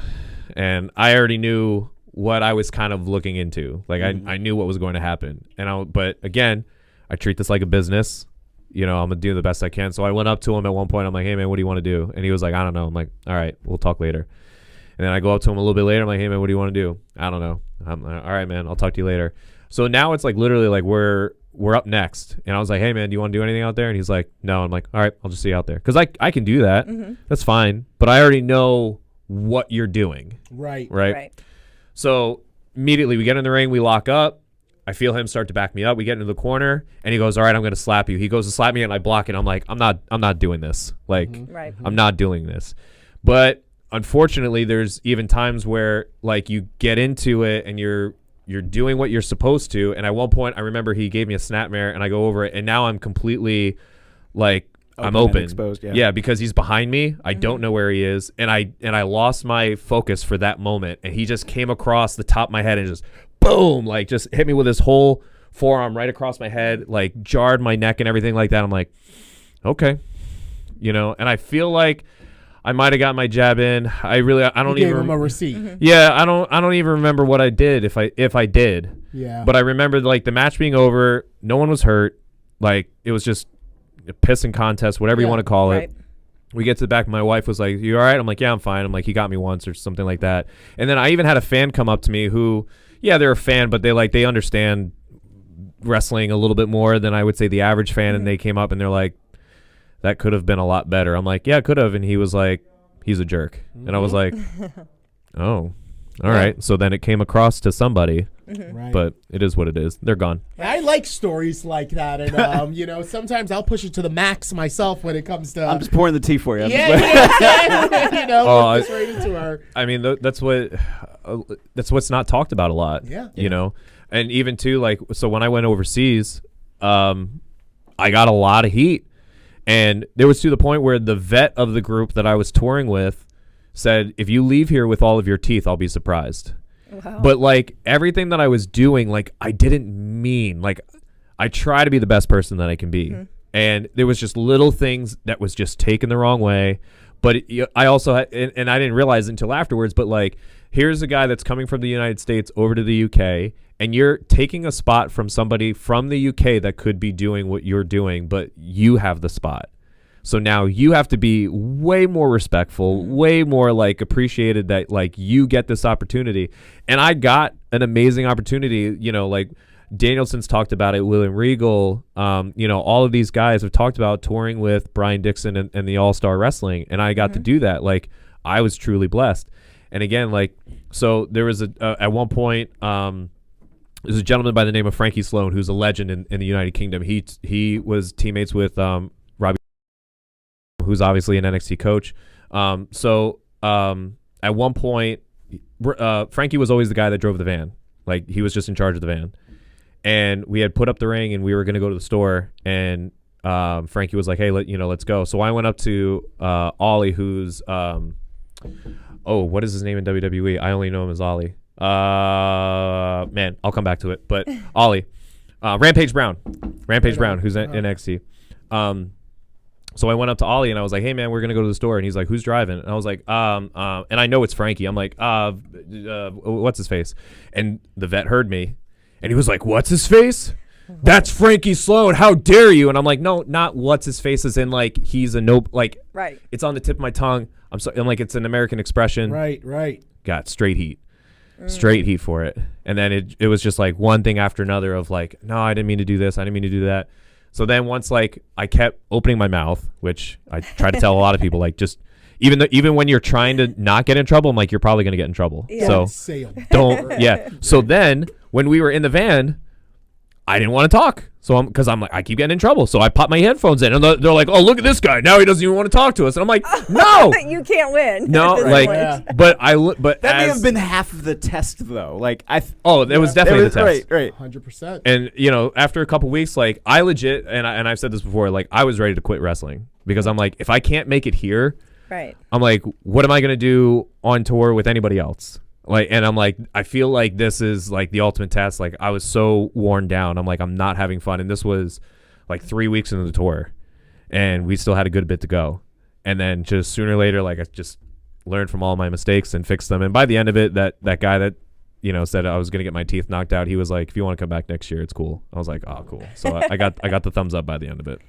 And I already knew what I was kind of looking into. Like I knew what was going to happen. But again, I treat this like a business. I'm going to do the best I can. So I went up to him at one point. I'm like, hey, man, what do you want to do? And he was like, I don't know. I'm like, all right, we'll talk later. And then I go up to him a little bit later. I'm like, hey, man, what do you want to do? I don't know. I'm like, all right, man, I'll talk to you later. So now it's like literally like we're up next. And I was like, hey, man, do you want to do anything out there? And he's like, no. I'm like, all right, I'll just see you out there. Because I can do that. That's fine. But I already know what you're doing. Right. So immediately we get in the ring. We lock up. I feel him start to back me up. We get into the corner, and he goes, all right, I'm going to slap you. He goes to slap me, and I block it. I'm like, I'm not doing this. Like, I'm not doing this. But unfortunately, there's even times where, like, you get into it, and you're doing what you're supposed to. And at one point, I remember he gave me a snapmare, and I go over it, and now I'm completely, like, I'm open. Exposed, yeah, because he's behind me. I don't know where he is, and I lost my focus for that moment, and he just came across the top of my head and just boom, like just hit me with his whole forearm right across my head, like jarred my neck and everything like that. I'm like, okay, and I feel like I might have got my jab in. I don't even gave him a receipt. Yeah, I don't even remember what I did if I did. Yeah. But I remember like the match being over, no one was hurt. Like it was just a pissing contest, whatever you want to call it. We get to the back. My wife was like, you all right? I'm like, yeah, I'm fine. I'm like, he got me once or something like that. And then I even had a fan come up to me who, yeah, they're a fan, but they understand wrestling a little bit more than I would say the average fan. And they came up and they're like, that could have been a lot better. I'm like, yeah, it could have. And he was like, he's a jerk. And I was like, oh, all right. So then it came across to somebody. Right. But it is what it is. They're gone. I like stories like that, and sometimes I'll push it to the max myself when it comes to. I'm just pouring the tea for you. Just right into our. I mean, that's what's not talked about a lot. Yeah. And even too, like, so when I went overseas, I got a lot of heat, and there was to the point where the vet of the group that I was touring with said, "If you leave here with all of your teeth, I'll be surprised." Wow. But like everything that I was doing, like I didn't mean, like I try to be the best person that I can be. And there was just little things that was just taken the wrong way. But I also had, and I didn't realize it until afterwards, but like, here's a guy that's coming from the United States over to the UK, and you're taking a spot from somebody from the UK that could be doing what you're doing, but you have the spot. So now you have to be way more respectful, way more like appreciated that like you get this opportunity. And I got an amazing opportunity, like Danielson's talked about it, William Regal, all of these guys have talked about touring with Brian Dixon and the All-Star Wrestling. And I got to do that. Like I was truly blessed. And again, like, so there was at one point, there's a gentleman by the name of Frankie Sloan, who's a legend in the United Kingdom. He was teammates with Robbie, who's obviously an NXT coach. At one point, Frankie was always the guy that drove the van. Like he was just in charge of the van. And we had put up the ring and we were going to go to the store, and Frankie was like, hey, let's go. So I went up to Ollie, who's what is his name in WWE? I only know him as Ollie. Man, I'll come back to it. But Ollie, Rampage Brown, who's in NXT. So I went up to Ollie and I was like, hey man, we're going to go to the store. And he's like, who's driving? And I was like, and I know it's Frankie. I'm like, what's his face? And the vet heard me and he was like, what's his face? That's Frankie Sloan. How dare you? And I'm like, no, not what's his face, as in like, he's a no, like, right. It's on the tip of my tongue. I'm like, it's an American expression. Right. Got straight heat for it. And then it was just like one thing after another of like, no, I didn't mean to do this. I didn't mean to do that. So then once like I kept opening my mouth, which I try to tell a lot of people, like just even when you're trying to not get in trouble, I'm like, you're probably going to get in trouble. Yeah. So don't. Yeah. So then when we were in the van, I didn't want to talk. So because I'm like, I keep getting in trouble. So I pop my headphones in, and they're like, oh, look at this guy. Now he doesn't even want to talk to us. And I'm like, no. You can't win. No, like, but that may have been half of the test, though. Like, it was definitely the test. Right. 100%. And, after a couple weeks, like, I legit, and I've said this before, like, I was ready to quit wrestling. Because I'm like, if I can't make it here, right. I'm like, what am I going to do on tour with anybody else? Like, and I'm like, I feel like this is like the ultimate test. Like, I was so worn down. I'm like, I'm not having fun. And this was like 3 weeks into the tour, and we still had a good bit to go. And then just sooner or later, like, I just learned from all my mistakes and fixed them. And by the end of it, that guy that, said I was going to get my teeth knocked out, he was like, if you want to come back next year, it's cool. I was like, oh, cool. So I got the thumbs up by the end of it.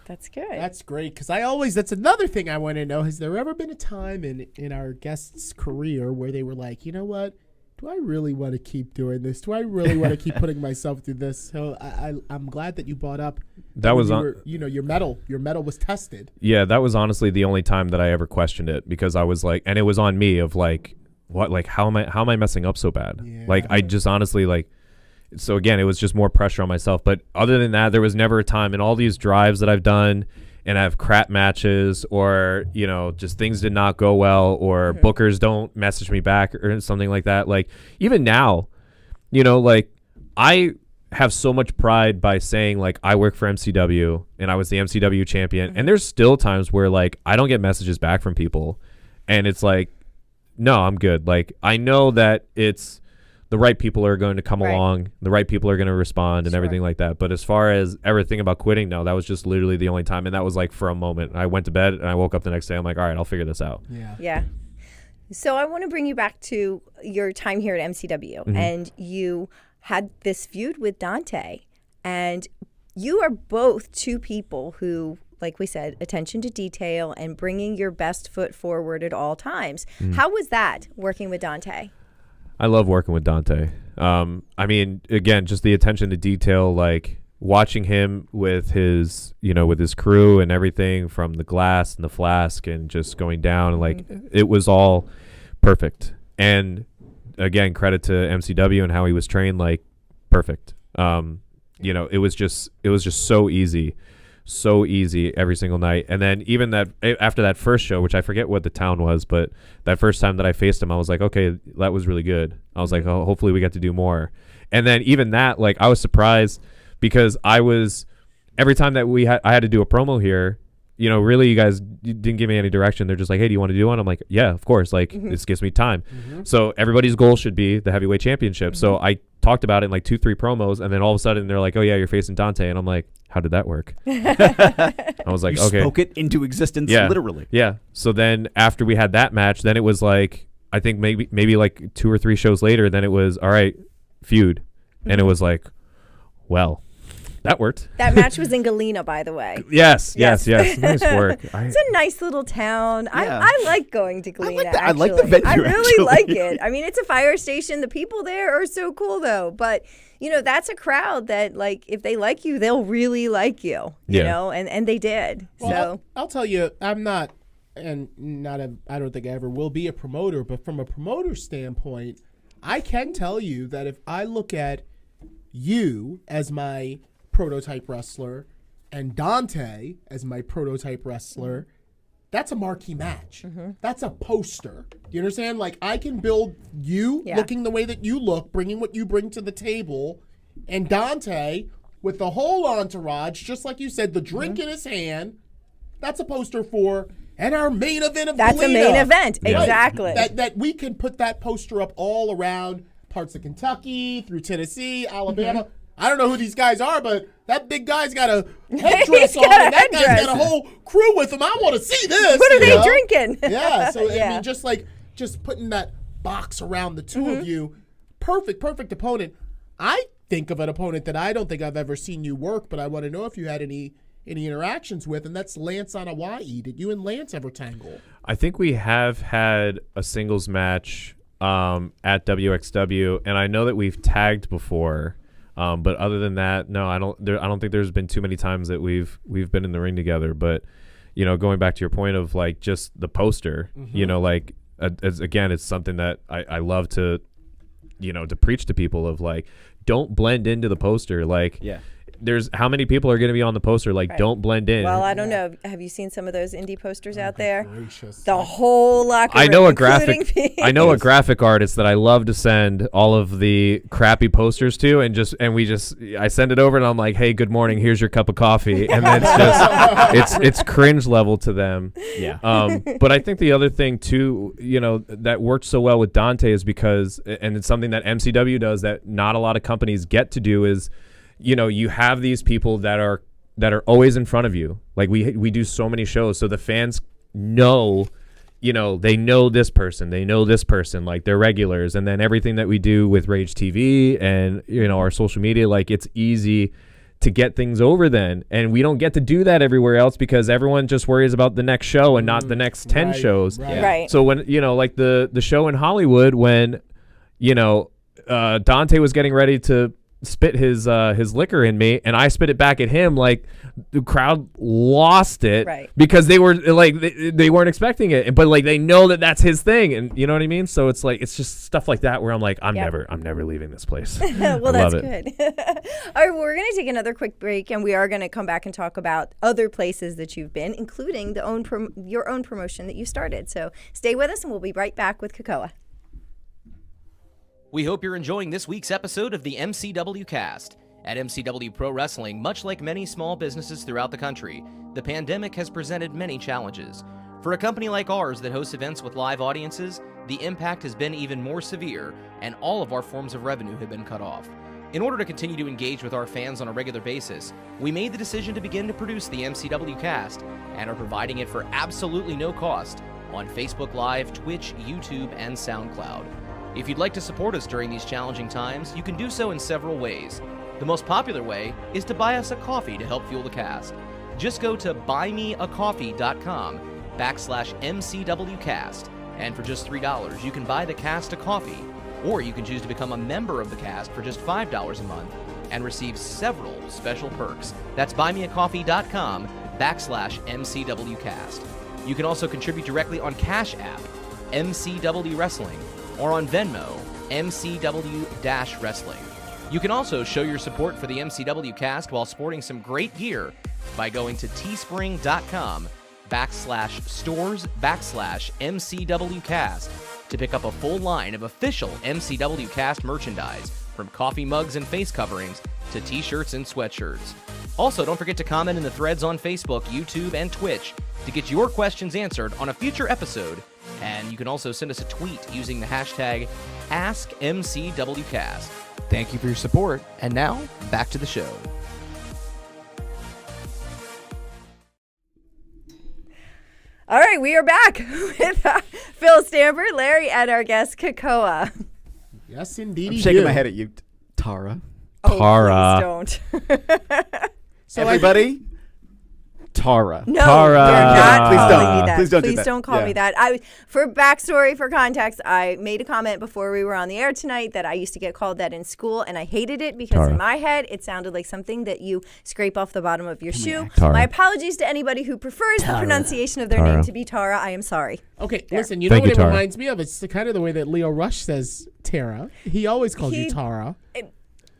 That's good. That's great, because that's another thing I want to know. Has there ever been a time in our guest's career where they were like, you know what? Do I really want to keep doing this? Do I really want to keep putting myself through this? So I'm glad that you brought up that was your medal. Your medal was tested. Yeah, that was honestly the only time that I ever questioned it, because I was like, and it was on me of like, what, like, how am I messing up so bad? Yeah. Like, I just honestly, like, so again, it was just more pressure on myself. But other than that, there was never a time in all these drives that I've done, and I have crap matches, or, just things did not go well, or bookers don't message me back or something like that. Like, even now, like, I have so much pride by saying, like, I work for MCW and I was the MCW champion. And there's still times where, like, I don't get messages back from people, and it's like, no, I'm good. Like, I know that it's the right people are going to come along, the right people are going to respond and everything like that. But as far as ever thinking about quitting, no, that was just literally the only time. And that was like for a moment. I went to bed and I woke up the next day. I'm like, all right, I'll figure this out. Yeah. So I want to bring you back to your time here at MCW. And you had this feud with Dante. And you are both two people who, like we said, attention to detail and bringing your best foot forward at all times. How was that working with Dante? I love working with Dante. I mean, again, just the attention to detail, like watching him with his, with his crew and everything, from the glass and the flask and just going down, and like it was all perfect. And again, credit to MCW and how he was trained, like perfect. It was just so easy every single night. And then even that after that first show, which I forget what the town was, but that first time that I faced him, I was like, okay, that was really good. I was like, oh, hopefully we get to do more. And then even that, like, I was surprised, because every time that I had to do a promo here, really, you guys didn't give me any direction. They're just like, hey, do you want to do one? I'm like, yeah, of course. Like, this gives me time. So everybody's goal should be the heavyweight championship. So I talked about it in like 2-3 promos, and then all of a sudden they're like, oh yeah, you're facing Dante. And I'm like, how did that work? I was like, okay. Spoke it into existence, literally. Yeah. So then after we had that match, then it was like, I think maybe like 2 or 3 shows later, then it was, all right, feud. And it was like, well, that worked. That match was in Galena, by the way. Yes. Nice work. It's a nice little town. Yeah. I like going to Galena. I like the venue. I really like it. I mean, it's a fire station. The people there are so cool, though. But that's a crowd that, like, if they like you, they'll really like you. You know, and they did. Well, so I'll tell you, I'm not, I don't think I ever will be a promoter. But from a promoter standpoint, I can tell you that if I look at you as my prototype wrestler and Dante as my prototype wrestler, that's a marquee match. That's a poster. Do you understand? Like, I can build you looking the way that you look, bringing what you bring to the table, and Dante with the whole entourage, just like you said, the drink in his hand. That's a poster for, and our main event of that's Galena. a main event. Right. Exactly. That we can put that poster up all around parts of Kentucky, through Tennessee, Alabama. I don't know who these guys are, but that big guy's got a headdress on, and that guy's got a whole crew with him. I want to see this. What are they drinking? Yeah, so I mean, just putting that box around the two of you, perfect opponent. I think of an opponent that I don't think I've ever seen you work, but I want to know if you had any interactions with, and that's Lance on Hawaii. Did you and Lance ever tangle? I think we have had a singles match at WXW, and I know that we've tagged before. But other than that, no, I don't think there's been too many times that we've been in the ring together. But going back to your point of like just the poster, like again, it's something that I love to to preach to people of, like, don't blend into the poster. Like, Yeah. there's how many people are going to be on the poster? Like, don't blend in. Well, I don't know. Have you seen some of those indie posters out there? Gracious. The whole locker room, I know a including graphic. me. I know a graphic artist that I love to send all of the crappy posters to, and I send it over, and I'm like, "Hey, good morning. Here's your cup of coffee," and then it's cringe level to them. Yeah. But I think the other thing too, that worked so well with Dante is because, and it's something that MCW does that not a lot of companies get to do is, you have these people that are always in front of you. Like we do so many shows, so the fans know, they know this person, like they're regulars, and then everything that we do with Rage TV and our social media, like it's easy to get things over then, and we don't get to do that everywhere else because everyone just worries about the next show and not the next 10 shows. Right. So when like the show in Hollywood, when Dante was getting ready to spit his liquor in me and I spit it back at him, like the crowd lost it because they were like they weren't expecting it, but like they know that that's his thing, and you know what I mean. So it's like it's just stuff like that where I'm like I'm never leaving this place. Well, that's good. All right, well, we're going to take another quick break, and we are going to come back and talk about other places that you've been, including your own promotion that you started. So stay with us, and we'll be right back with Keikoa. We hope you're enjoying this week's episode of the MCW Cast. At MCW Pro Wrestling, much like many small businesses throughout the country, the pandemic has presented many challenges. For a company like ours that hosts events with live audiences, the impact has been even more severe, and all of our forms of revenue have been cut off. In order to continue to engage with our fans on a regular basis, we made the decision to begin to produce the MCW Cast and are providing it for absolutely no cost on Facebook Live, Twitch, YouTube, and SoundCloud. If you'd like to support us during these challenging times, you can do so in several ways. The most popular way is to buy us a coffee to help fuel the cast. Just go to buymeacoffee.com/MCWcast, and for just $3, you can buy the cast a coffee, or you can choose to become a member of the cast for just $5 a month and receive several special perks. That's buymeacoffee.com/MCWcast. You can also contribute directly on Cash App, MCW Wrestling, or on Venmo, MCW-Wrestling. You can also show your support for the MCW Cast while sporting some great gear by going to teespring.com/stores/MCWcast to pick up a full line of official MCW Cast merchandise, from coffee mugs and face coverings to t-shirts and sweatshirts. Also, don't forget to comment in the threads on Facebook, YouTube, and Twitch to get your questions answered on a future episode. And you can also send us a tweet using the hashtag AskMCWCast. Thank you for your support. And now, back to the show. All right, we are back with Phil Stamper, Larry, and our guest, Keikoa. Yes, indeed. I'm shaking my head at you, Tara. Tara. Please don't. So Everybody, Tara. No, Tara. you're not Please calling don't. me that. Please don't do Please that. don't call Yeah. me that. For backstory, for context, I made a comment before we were on the air tonight that I used to get called that in school, and I hated it because Tara. in my head, it sounded like something that you scrape off the bottom of your shoe. Tara. My apologies to anybody who prefers the pronunciation of their Tara. name to be Tara. I am sorry. Okay, There. listen, you know Thank what you, it Tara. reminds me of? It's kind of the way that Leo Rush says Tara. He always calls you Tara.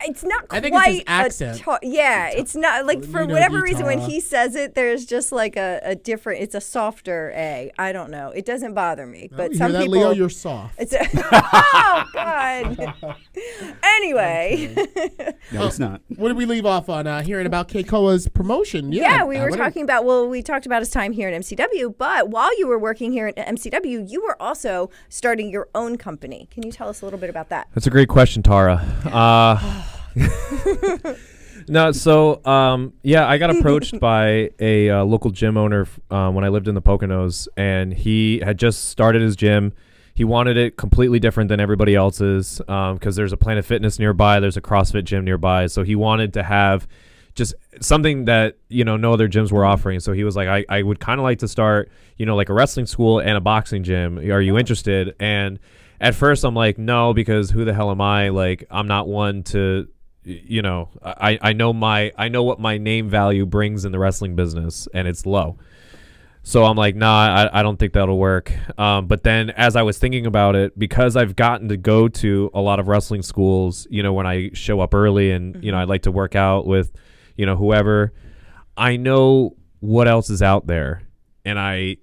It's not I quite think it's his accent. it's not like for You know, whatever you reason when Tara. he says it, there's just like a different. It's a softer A. I don't know. It doesn't bother me, but You some hear that, people. Leo? You're soft. It's oh God. Anyway, No, it's not. What did we leave off on? Hearing about Keikoa's promotion. yeah, we I were wanna- talking about. Well, we talked about his time here at MCW, but while you were working here at MCW, you were also starting your own company. Can you tell us a little bit about that? That's a great question, Tara. No, so I got approached by a local gym owner when I lived in the Poconos, and he had just started his gym. He wanted it completely different than everybody else's because there's a Planet Fitness nearby, there's a CrossFit gym nearby, so he wanted to have just something that no other gyms were offering. So he was like, I would kind of like to start like a wrestling school and a boxing gym. Are you interested? And at first I'm like, no, because who the hell am I? Like, I'm not one to I know what my name value brings in the wrestling business, and it's low. So I'm like, nah, I don't think that'll work. But then as I was thinking about it, because I've gotten to go to a lot of wrestling schools, you know, when I show up early and, you know, I like to work out with, you know, whoever, I know what else is out there. And I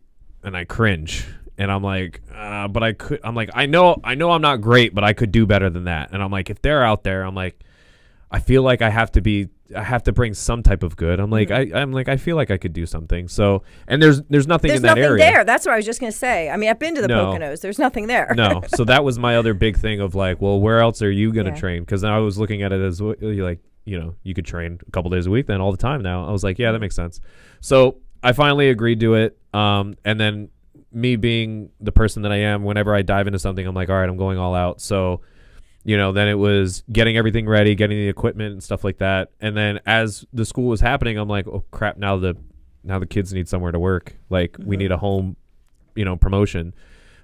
cringe. And I'm like, but I know I'm not great, but I could do better than that. And I'm like, if they're out there, I'm like, I feel like I have to bring some type of good. I'm like, I feel like I could do something. So, and there's nothing in that area. There's nothing there. That's what I was just going to say. I mean, I've been to the Poconos. There's nothing there. No. So that was my other big thing of like, well, where else are you going to train? Because I was looking at it as like, you know, you could train a couple days a week then all the time now. I was like, yeah, that makes sense. So I finally agreed to it. And then me being the person that I am, whenever I dive into something, I'm like, all right, I'm going all out. So, you know, then it was getting everything ready, getting the equipment and stuff like that. And then as the school was happening, I'm like, oh crap, now the kids need somewhere to work. Like we need a home, you know, promotion.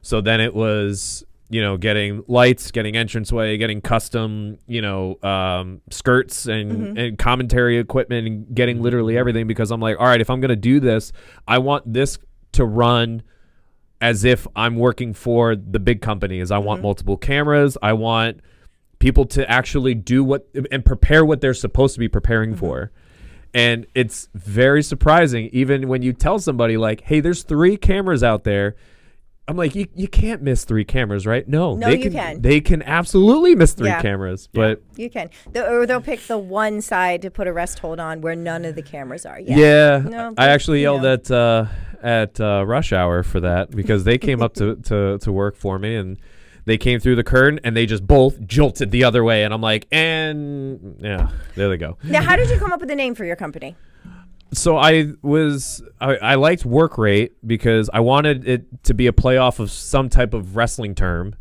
So then it was, you know, getting lights, getting entranceway, getting custom, you know, skirts and commentary equipment and getting literally everything, because I'm like, all right, if I'm going to do this, I want this to run as if I'm working for the big companies. I want multiple cameras. I want people to actually do what and prepare what they're supposed to be preparing for. And it's very surprising, even when you tell somebody like, hey, there's 3 cameras out there. I'm like, you can't miss 3 cameras, right? No, you can. They can absolutely miss 3 cameras, but you can. Or they'll pick the one side to put a rest hold on where none of the cameras are. No, I actually yelled at rush hour for that, because they came up to work for me, and they came through the curtain and they just both jolted the other way, and I'm like, and yeah, there they go. Now, how did you come up with the name for your company? So I liked work rate because I wanted it to be a playoff of some type of wrestling term.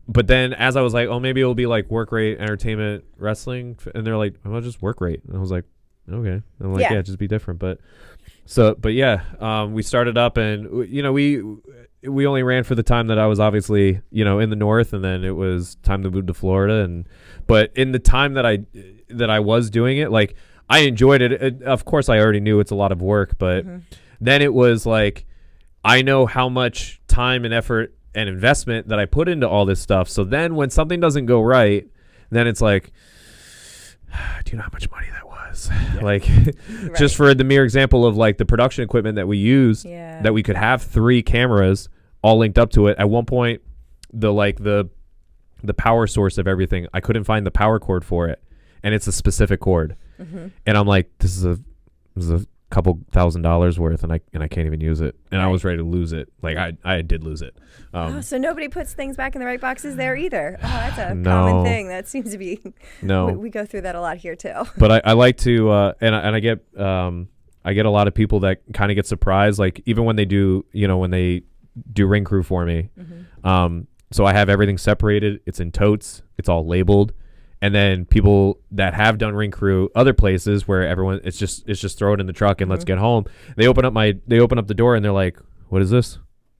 But then as I was like, oh, maybe it'll be like work rate entertainment wrestling, and they're like, oh, just work rate. And I was like, okay. And I'm like, yeah, just be different. But yeah, we started up, and you know, we only ran for the time that I was obviously, you know, in the north, and then it was time to move to Florida. But in the time that I was doing it, like, I enjoyed it. Of course, I already knew it's a lot of work, but then it was like, I know how much time and effort and investment that I put into all this stuff. So then when something doesn't go right, then it's like, do you know how much money that was? Like, just for the mere example of like the production equipment that we used, that we could have 3 cameras all linked up to it. At one point, the power source of everything, I couldn't find the power cord for it, and it's a specific cord. And I'm like, this is a couple $1,000s worth, and I can't even use it. And I was ready to lose it. Like I did lose it. So nobody puts things back in the right boxes there either. Oh, that's a common thing. That seems to be. No, we go through that a lot here too. But I like to, and I get a lot of people that kind of get surprised, like even when they do, you know, when they do ring crew for me. So I have everything separated. It's in totes. It's all labeled. And then people that have done ring crew other places where everyone it's just throw it in the truck and let's get home. They open up the door and they're like, what is this?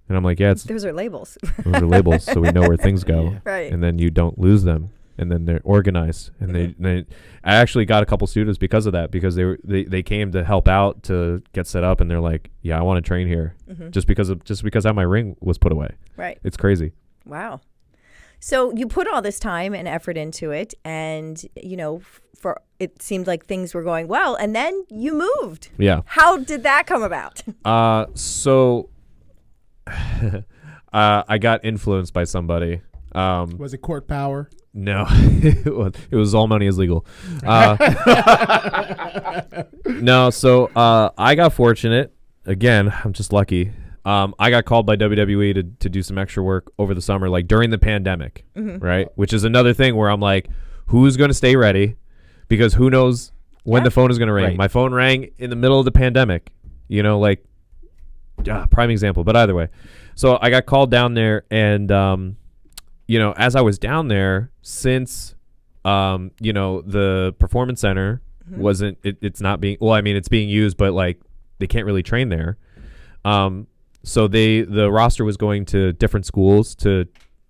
And I'm like, yeah, those are labels. Those are labels, so we know where things go. Right. And then you don't lose them. And then they're organized. And they I actually got a couple students because of that, because they came to help out to get set up, and they're like, yeah, I want to train here. Just because how my ring was put away. Right. It's crazy. Wow. So you put all this time and effort into it, and you know, for it seemed like things were going well, and then you moved. Yeah. How did that come about? So I got influenced by somebody. Was it court power? No, it was all money is legal. No, so I got fortunate. Again, I'm just lucky. I got called by WWE to do some extra work over the summer, like during the pandemic, right? Which is another thing where I'm like, who's going to stay ready? Because who knows when the phone is going to ring. Right. My phone rang in the middle of the pandemic, you know, like prime example. But either way, so I got called down there, and you know, as I was down there, since you know, the performance center wasn't it's not being, well, I mean, it's being used, but like they can't really train there. So the roster was going to different schools to,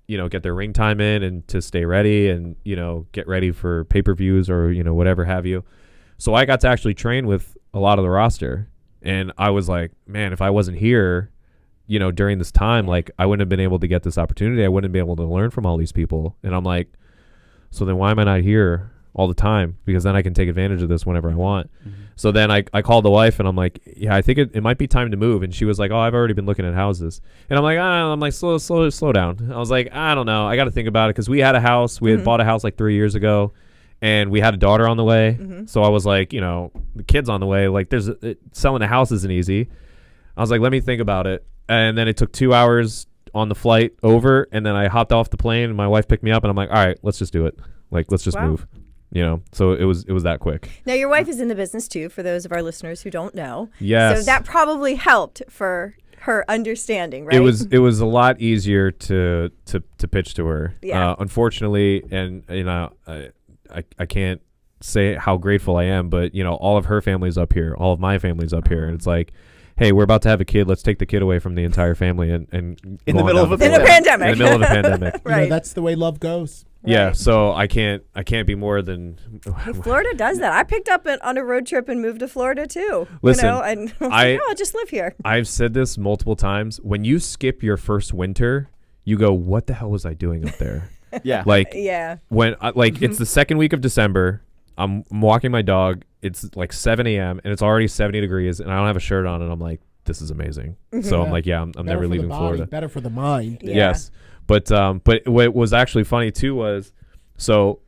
you know, get their ring time in and to stay ready and, you know, get ready for pay-per-views or, you know, whatever have you. So I got to actually train with a lot of the roster, And I was like, man, if I wasn't here, during this time, like I wouldn't have been able to get this opportunity. I wouldn't be able to learn from all these people. And I'm like, so then why am I not here all the time? Because then I can take advantage of this whenever I want. So then I called the wife and I'm like, yeah, I think it might be time to move. And she was like, oh, I've already been looking at houses. And I'm like, slow down. I was like, I don't know. I got to think about it, because we had a house. We had bought a house like 3 years ago, and we had a daughter on the way. So I was like, the kid's on the way. Like selling a house isn't easy. I was like, let me think about it. And then it took 2 hours on the flight over, and then I hopped off the plane and my wife picked me up, and I'm like, all right, let's just do it. Like, let's just move. So it was that quick. Now, your wife is in the business too, for those of our listeners who don't know. Yes. So that probably helped for her understanding, right? It was a lot easier to pitch to her. Yeah. Unfortunately, and I can't say how grateful I am, but all of her family's up here, all of my family's up here, and it's like, hey, we're about to have a kid. Let's take the kid away from the entire family and in the middle of a pandemic. In the middle of a pandemic. Right. That's the way love goes. Yeah, Right. so I can't be more than. Hey, Florida does that. I picked up on a road trip and moved to Florida too. Listen, and I was like, I'll just live here. I've said this multiple times. When you skip your first winter, you go, "What the hell was I doing up there?" Yeah. Like Yeah. when it's the second week of December. I'm walking my dog. It's like 7 a.m. and it's already 70 degrees, and I don't have a shirt on, and I'm like, this is amazing. So I'm like, yeah, I'm never leaving Florida. Better for the mind. Yeah. Yes. But what was actually funny too was, so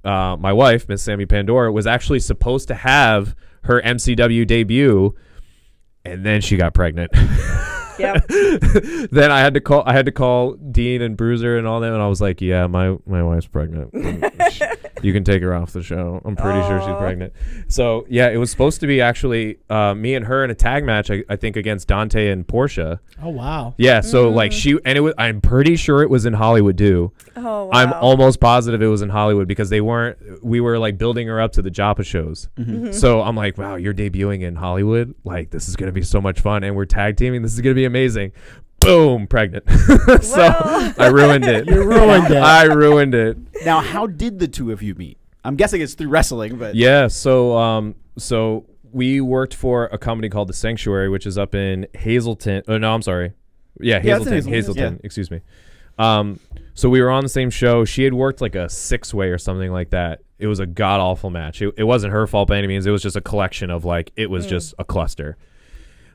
my wife, Miss Sammy Pandora, was actually supposed to have her MCW debut, and then she got pregnant. Yep. Then I had to call Dean and Bruiser and all them, and I was like, yeah, my wife's pregnant. You can take her off the show. I'm pretty sure she's pregnant. So yeah, it was supposed to be actually me and her in a tag match, I think, against Dante and Portia. Oh wow. Yeah, so like I'm pretty sure it was in Hollywood too. Oh, wow. I'm almost positive it was in Hollywood, because we were like building her up to the Joppa shows. So I'm like, wow, you're debuting in Hollywood? Like, this is going to be so much fun, and we're tag teaming. This is going to be amazing. Boom, pregnant. So I ruined it. You ruined it. I ruined it. Now, how did the two of you meet? I'm guessing it's through wrestling, but Yeah, so we worked for a company called The Sanctuary, which is up in Hazleton. Oh, no, I'm sorry. Yeah, it's in Hazleton. Hazleton. Yeah. Excuse me. So we were on the same show. She had worked like a 6-way or something like that. It was a god-awful match. It wasn't her fault by any means. It was just a collection of it was just a cluster.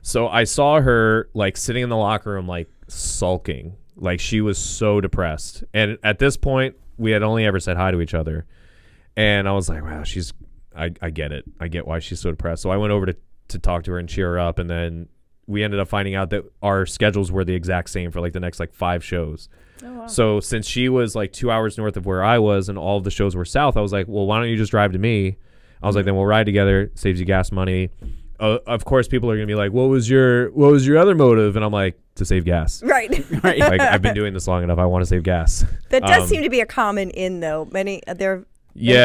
So I saw her like sitting in the locker room, like sulking. Like, she was so depressed. And at this point, we had only ever said hi to each other. And I was like, wow, I get it. I get why she's so depressed. So I went over to talk to her and cheer her up. And then we ended up finding out that our schedules were the exact same for like the next 5 shows. Oh, wow. So since she was like 2 hours north of where I was and all of the shows were south, I was like, well, why don't you just drive to me? I was like, then we'll ride together. Saves you gas money. Of course, people are gonna be like, what was your other motive? And I'm like, to save gas. Right. right. Like, I've been doing this long enough. I want to save gas. That does seem to be a common though. Many other We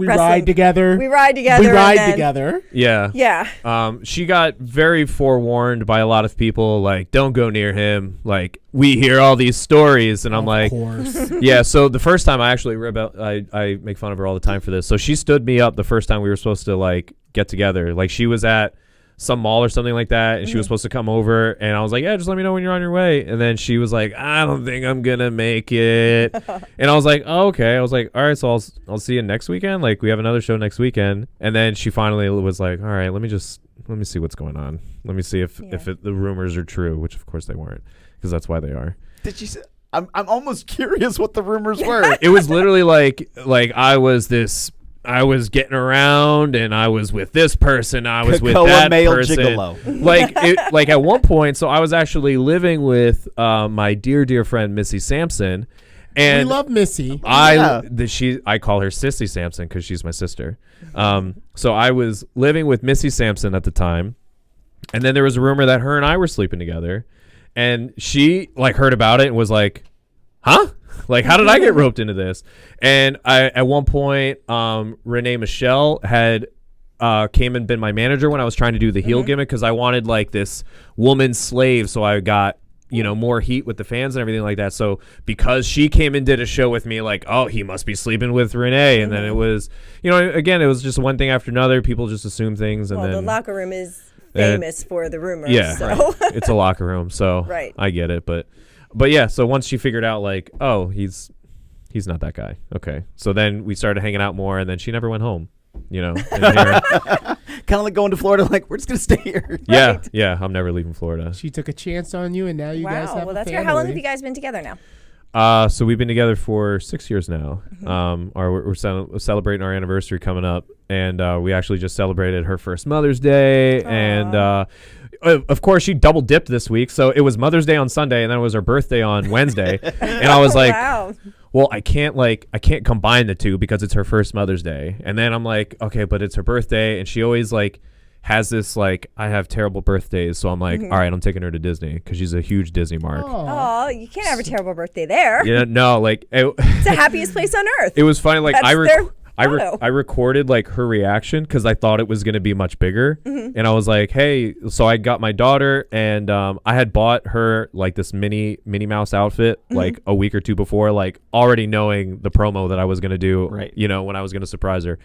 ride together. We ride together. We ride together. Yeah. Yeah. She got very forewarned by a lot of people, like, don't go near him. Like, we hear all these stories, and I'm like, Of course. yeah. So the first time I make fun of her all the time for this. So she stood me up the first time we were supposed to like get together. Like, she was at some mall or something like that, and she was supposed to come over, and I was like, yeah, just let me know when you're on your way. And then she was like, I don't think I'm gonna make it. And I was like, oh, okay. I was like, all right, so I'll see you next weekend. Like, we have another show next weekend. And then she finally was like, all right, let me see what's going on. Let me see if the rumors are true, which of course they weren't, because that's why they are. Did you say? I'm almost curious what the rumors were. It was literally like I was getting around, and I was with this person. I was with that male person. Gigolo. Like at one point, so I was actually living with my dear friend Missy Sampson, and We love Missy. I call her Sissy Sampson because she's my sister. So I was living with Missy Sampson at the time, and then there was a rumor that her and I were sleeping together, and she like heard about it and was like, "Huh? Like, how did I get roped into this?" And at one point, Renee Michelle had came and been my manager when I was trying to do the heel gimmick, because I wanted like this woman slave, so I got more heat with the fans and everything like that. So because she came and did a show with me, like, oh, he must be sleeping with Renee, and then it was again, it was just one thing after another. People just assume things, and Well, then the locker room is famous for the rumors. Yeah, so. it's a locker room, so Right. I get it. But yeah, so once she figured out like, oh, he's not that guy. Okay, so then we started hanging out more, and then she never went home. You know, Kind of like going to Florida, like, we're just going to stay here. yeah, I'm never leaving Florida. She took a chance on you, and now you guys have Well, a that's family. great. How long have you guys been together now? So we've been together for 6 years now. We're celebrating our anniversary coming up, and we actually just celebrated her first Mother's Day. Aww. And of course, she double dipped this week, so it was Mother's Day on Sunday, and then it was her birthday on Wednesday. And I was like, wow. well, I can't combine the two because it's her first Mother's Day. And then I'm like, okay, but it's her birthday, and she always like has this like, I have terrible birthdays, so I'm like, all right, I'm taking her to Disney because she's a huge Disney mark. Oh, you can't have a terrible birthday there. Yeah, no, like It's the happiest place on earth. it was funny. Like That's their motto. I recorded like her reaction because I thought it was going to be much bigger, and I was like, hey, so I got my daughter, and I had bought her like this Minnie Mouse outfit like a week or two before, like already knowing the promo that I was going to do, Right. you know, when I was going to surprise her.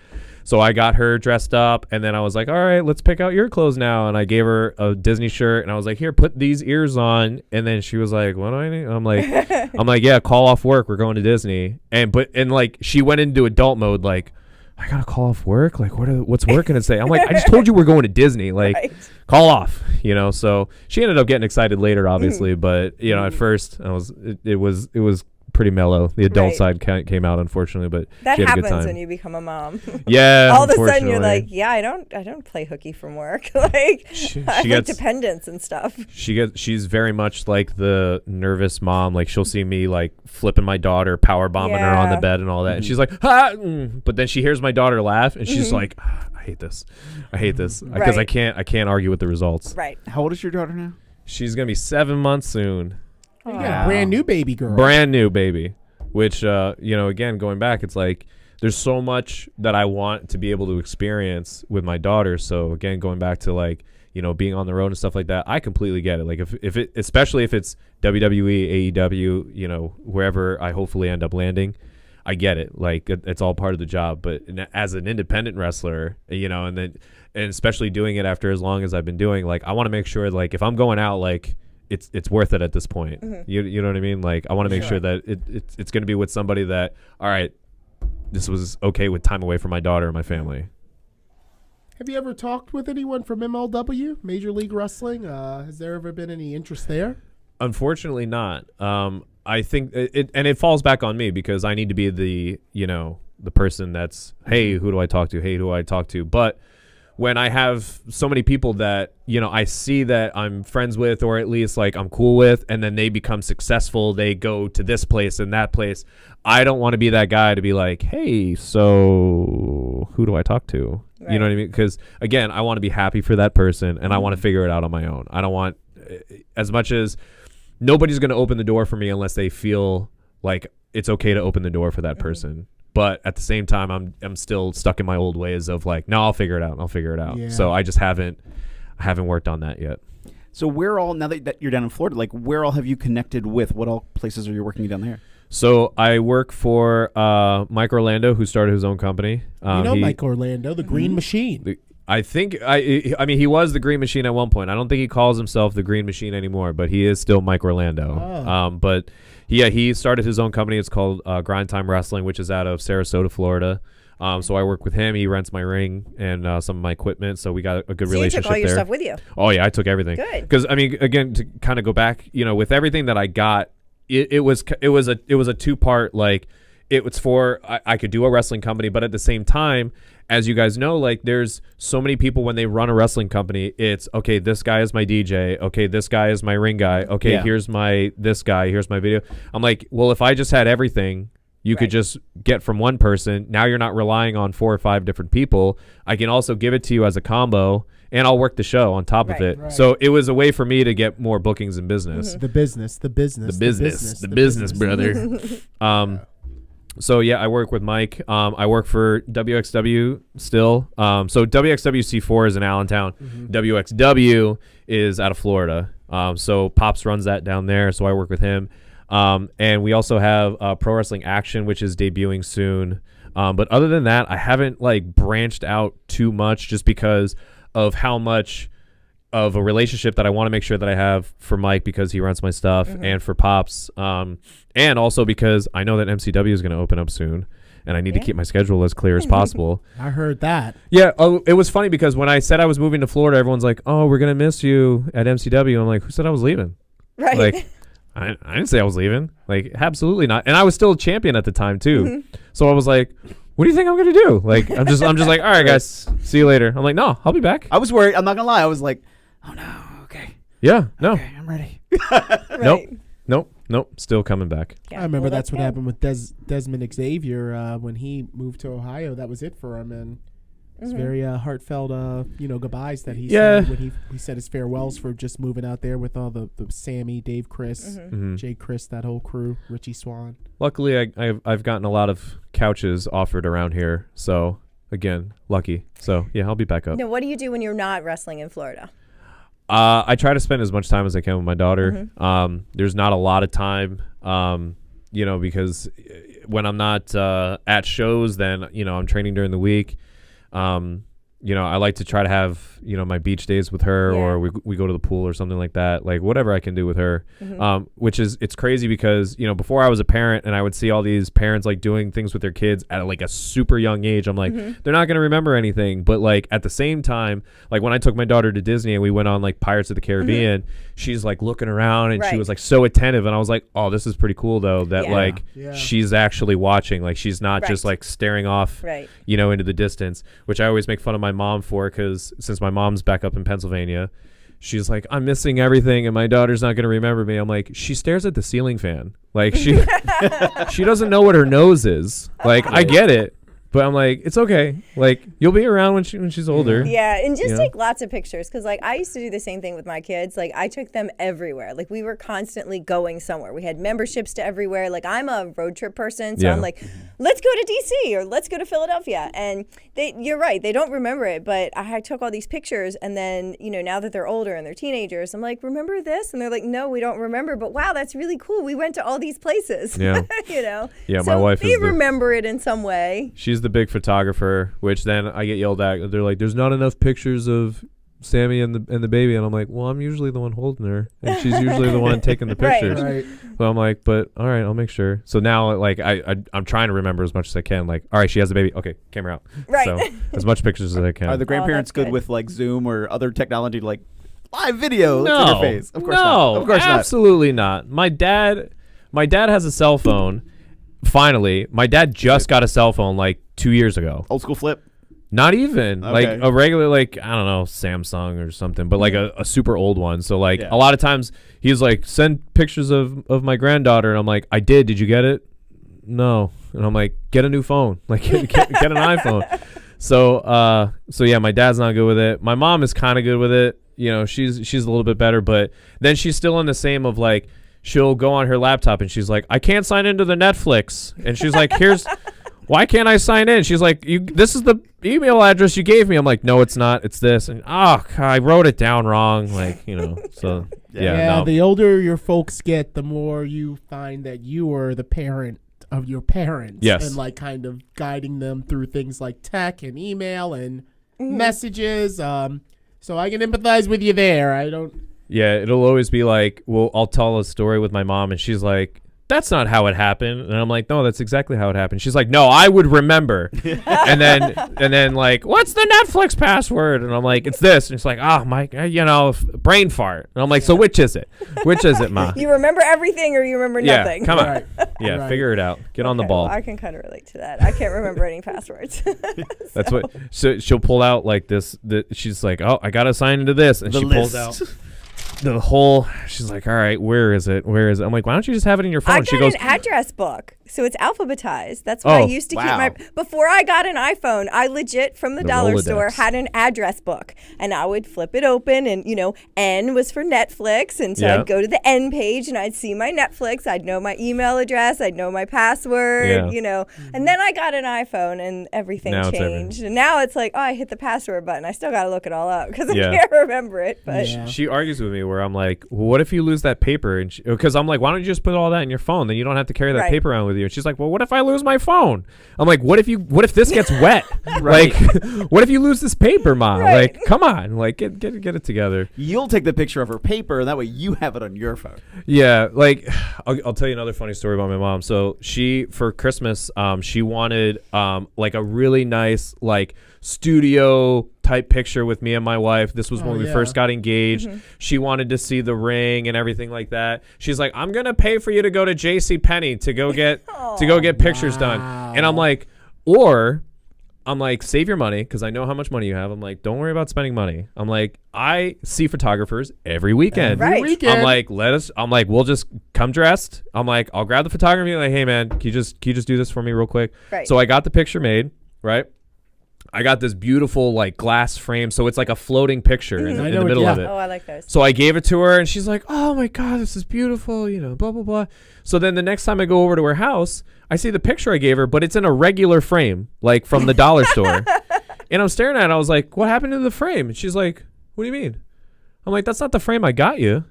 So I got her dressed up, and then I was like, all right, let's pick out your clothes now. And I gave her a Disney shirt, and I was like, here, put these ears on. And then she was like, what do I need? I'm like, yeah, call off work. We're going to Disney. And like she went into adult mode, like, I gotta call off work. Like, what's work gonna say? I'm like, I just told you we're going to Disney. Like, Right. call off. You know. So she ended up getting excited later, obviously. But you know, at first, it was pretty mellow. The adult Right. side came out, unfortunately, but That she had a good happens time. when you become a mom. Yeah. All of a sudden you're unfortunately. like, yeah, I don't play hooky from work. Like She I have like gets- dependents and stuff. She's very much like the nervous mom. Like she'll see me like flipping my daughter, power bombing her on the Yeah. bed and all that, and she's like, ah! But then she hears my daughter laugh, and she's like, I hate this because Right. I can't argue with the results. Right. How old is your daughter now? She's gonna be 7 months soon, You got a brand new baby girl. brand new baby. Which you know, again, going back, it's like there's so much that I want to be able to experience with my daughter. So again, going back to like, you know, being on the road and stuff like that, I completely get it. Like if it, especially if it's WWE, AEW, you know, wherever I hopefully end up landing, I get it. Like it's all part of the job. But as an independent wrestler, you know, and especially doing it after as long as I've been doing, like I want to make sure, like if I'm going out, like it's worth it at this point. You know what I mean? Like I want to make sure that it's going to be with somebody that, all right, this was okay with time away from my daughter and my family. Have you ever talked with anyone from MLW, Major League Wrestling? Has there ever been any interest there? Unfortunately not. I think it falls back on me because I need to be the person that's, hey, who do I talk to? Hey, who do I talk to? But when I have so many people that, you know, I see that I'm friends with, or at least like I'm cool with, and then they become successful, they go to this place and that place, I don't want to be that guy to be like, hey, so who do I talk to? Right. You know what I mean? Because again, I want to be happy for that person, and I want to figure it out on my own. I don't want, as much as nobody's going to open the door for me unless they feel like it's okay to open the door for that person. But at the same time, I'm still stuck in my old ways of like, no, I'll figure it out. Yeah. So I just haven't worked on that yet. So where all, now that you're down in Florida, like where all have you connected with? What all places are you working down there? So I work for Mike Orlando, who started his own company. Mike Orlando, the Green Machine. I think I mean he was the Green Machine at one point. I don't think he calls himself the Green Machine anymore, but he is still Mike Orlando. But he started his own company. It's called Grind Time Wrestling, which is out of Sarasota, Florida. So I work with him. He rents my ring and some of my equipment. So we got a good relationship you took all your there. stuff with you. Oh yeah, I took everything. Good. Because I mean, again, to kind of go back, you know, with everything that I got, it was a two-part. Like it was for I could do a wrestling company, but at the same time, as you guys know, like there's so many people when they run a wrestling company, it's okay, this guy is my DJ, okay, this guy is my ring guy, okay, here's this guy, here's my video. I'm like, well, if I just had everything, you could just get from one person. Now you're not relying on 4 or 5 different people. I can also give it to you as a combo, and I'll work the show on top of it. Right. So it was a way for me to get more bookings in business. The business, brother. So yeah, I work with Mike. I work for WXW still. So WXW C4 is in Allentown. WXW is out of Florida. So Pops runs that down there. So I work with him. And we also have Pro Wrestling Action, which is debuting soon. But other than that, I haven't like branched out too much just because of how much of a relationship that I want to make sure that I have for Mike because he rents my stuff, and for Pops, and also because I know that MCW is going to open up soon, and I need to keep my schedule as clear as possible. I heard that. Yeah. Oh, it was funny because when I said I was moving to Florida, everyone's like, "Oh, we're gonna miss you at MCW." I'm like, "Who said I was leaving?" Right. Like, I didn't say I was leaving. Like, absolutely not. And I was still a champion at the time too. So I was like, "What do you think I'm gonna do?" Like, I'm just like, "All right, guys, see you later." I'm like, "No, I'll be back." I was worried. I'm not gonna lie. I was like, oh no, okay, Yeah. No. okay, I'm ready. Right. Nope. Still coming back. Yeah, I remember well, that's what good. happened with Desmond Xavier when he moved to Ohio. That was it for him, and it's very heartfelt, goodbyes that he said when he said his farewells for just moving out there with all the Sammy, Dave, Chris, Jake, Chris, that whole crew, Richie Swan. Luckily, I've gotten a lot of couches offered around here. So again, lucky. So yeah, I'll be back up. Now, what do you do when you're not wrestling in Florida? I try to spend as much time as I can with my daughter. There's not a lot of time, because when I'm not at shows, then, I'm training during the week. I like to try to have, my beach days with her, or we go to the pool or something like that, like whatever I can do with her. It's crazy because, before I was a parent and I would see all these parents like doing things with their kids at like a super young age. I'm like, they're not going to remember anything. But like at the same time, like when I took my daughter to Disney and we went on like Pirates of the Caribbean, she's like looking around and she was like so attentive. And I was like, oh, this is pretty cool though, that she's actually watching. Like she's not just like staring off, into the distance, which I always make fun of my mom for, because since my mom's back up in Pennsylvania, she's like, I'm missing everything and my daughter's not going to remember me. I'm like, she stares at the ceiling fan. Like she doesn't know what her nose is. Like I get it, but I'm like, it's okay. Like you'll be around when she's older. Yeah, and just take lots of pictures, because like I used to do the same thing with my kids. Like I took them everywhere. Like we were constantly going somewhere. We had memberships to everywhere. Like I'm a road trip person, so I'm like, let's go to DC or let's go to Philadelphia. And you're right, they don't remember it, but I took all these pictures, and then now that they're older and they're teenagers, I'm like, remember this? And they're like, no, we don't remember. But wow, that's really cool. We went to all these places. Yeah, Yeah, so my wife they remember it in some way. She's the big photographer, which then I get yelled at. They're like, there's not enough pictures of Sammy and the baby, and I'm like, well, I'm usually the one holding her and she's usually the one taking the pictures. Right. So I'm like, but all right, I'll make sure. So now like I'm trying to remember as much as I can. Like, all right, she has the baby, okay, camera out. Right. So as much pictures as I can. Are the grandparents that's good good. with like Zoom or other technology to like live video? Let's interface? Of course not. Of course absolutely not. My dad has a cell phone. Finally, my dad just got a cell phone like 2 years ago. Old school flip. Not even Okay. like a regular, like, I don't know, Samsung or something, but like a super old one. So like a lot of times he's like, send pictures of my granddaughter. And I'm like, I did you get it? No. And I'm like, get a new phone, like get an iPhone. So yeah, my dad's not good with it. My mom is kind of good with it. She's a little bit better, but then she's still in the same of like, she'll go on her laptop and she's like, I can't sign into the Netflix. And she's like, why can't I sign in? She's like, this is the email address you gave me. I'm like, no, it's not. It's this. And I wrote it down wrong. Like, so no. The older your folks get, the more you find that you are the parent of your parents. Yes. And like kind of guiding them through things like tech and email and messages. So I can empathize with you there. Yeah, it'll always be like, well, I'll tell a story with my mom and she's like, that's not how it happened. And I'm like, no, that's exactly how it happened. She's like, no, I would remember. and then like, what's the Netflix password? And I'm like, it's this. And it's like, oh my, brain fart. And I'm like, so which is it? Which is it, Ma? You remember everything or you remember nothing? Come on. Right. Yeah, Right. figure it out. Get on the ball. Well, I can kind of relate to that. I can't remember any passwords. That's what. So she'll pull out like this. She's like, oh, I gotta sign into this, and she pulls out the whole. She's like, all right, where is it? I'm like, why don't you just have it in your phone? I got an address book, so it's alphabetized. That's what I used to keep my. Before I got an iPhone, I legit from the dollar store had an address book, and I would flip it open, and N was for Netflix, and so I'd go to the N page, and I'd see my Netflix. I'd know my email address. I'd know my password. And then I got an iPhone, and everything changed. And now it's like, oh, I hit the password button. I still got to look it all up because I can't remember it. But she argues with me where I'm like, well, what if you lose that paper? And because I'm like, why don't you just put all that in your phone? Then you don't have to carry that paper around with you you. And she's like, well, what if I lose my phone? I'm like, what if this gets wet? Like, what if you lose this paper, Ma? Right. Like, come on, like get it together. You'll take the picture of her paper, and that way you have it on your phone. Yeah, like I'll tell you another funny story about my mom. So she, for Christmas, she wanted like a really nice like studio type picture with me and my wife. This was when we first got engaged. She wanted to see the ring and everything like that. She's like, I'm gonna pay for you to go to JCPenney to go get pictures done. And I'm like, save your money because I know how much money you have. I'm like, don't worry about spending money. I'm like, I see photographers every weekend. Every weekend. I'm like, we'll just come dressed. I'm like, I'll grab the photography. Like, hey man, can you just do this for me real quick? Right. So I got the picture made, right? I got this beautiful like glass frame, so it's like a floating picture in the middle of it. Oh, I like those. So I gave it to her, and she's like, "Oh my God, this is beautiful," blah blah blah. So then the next time I go over to her house, I see the picture I gave her, but it's in a regular frame, like from the dollar store. And I'm staring at it. I was like, "What happened to the frame?" And she's like, "What do you mean?" I'm like, "That's not the frame I got you."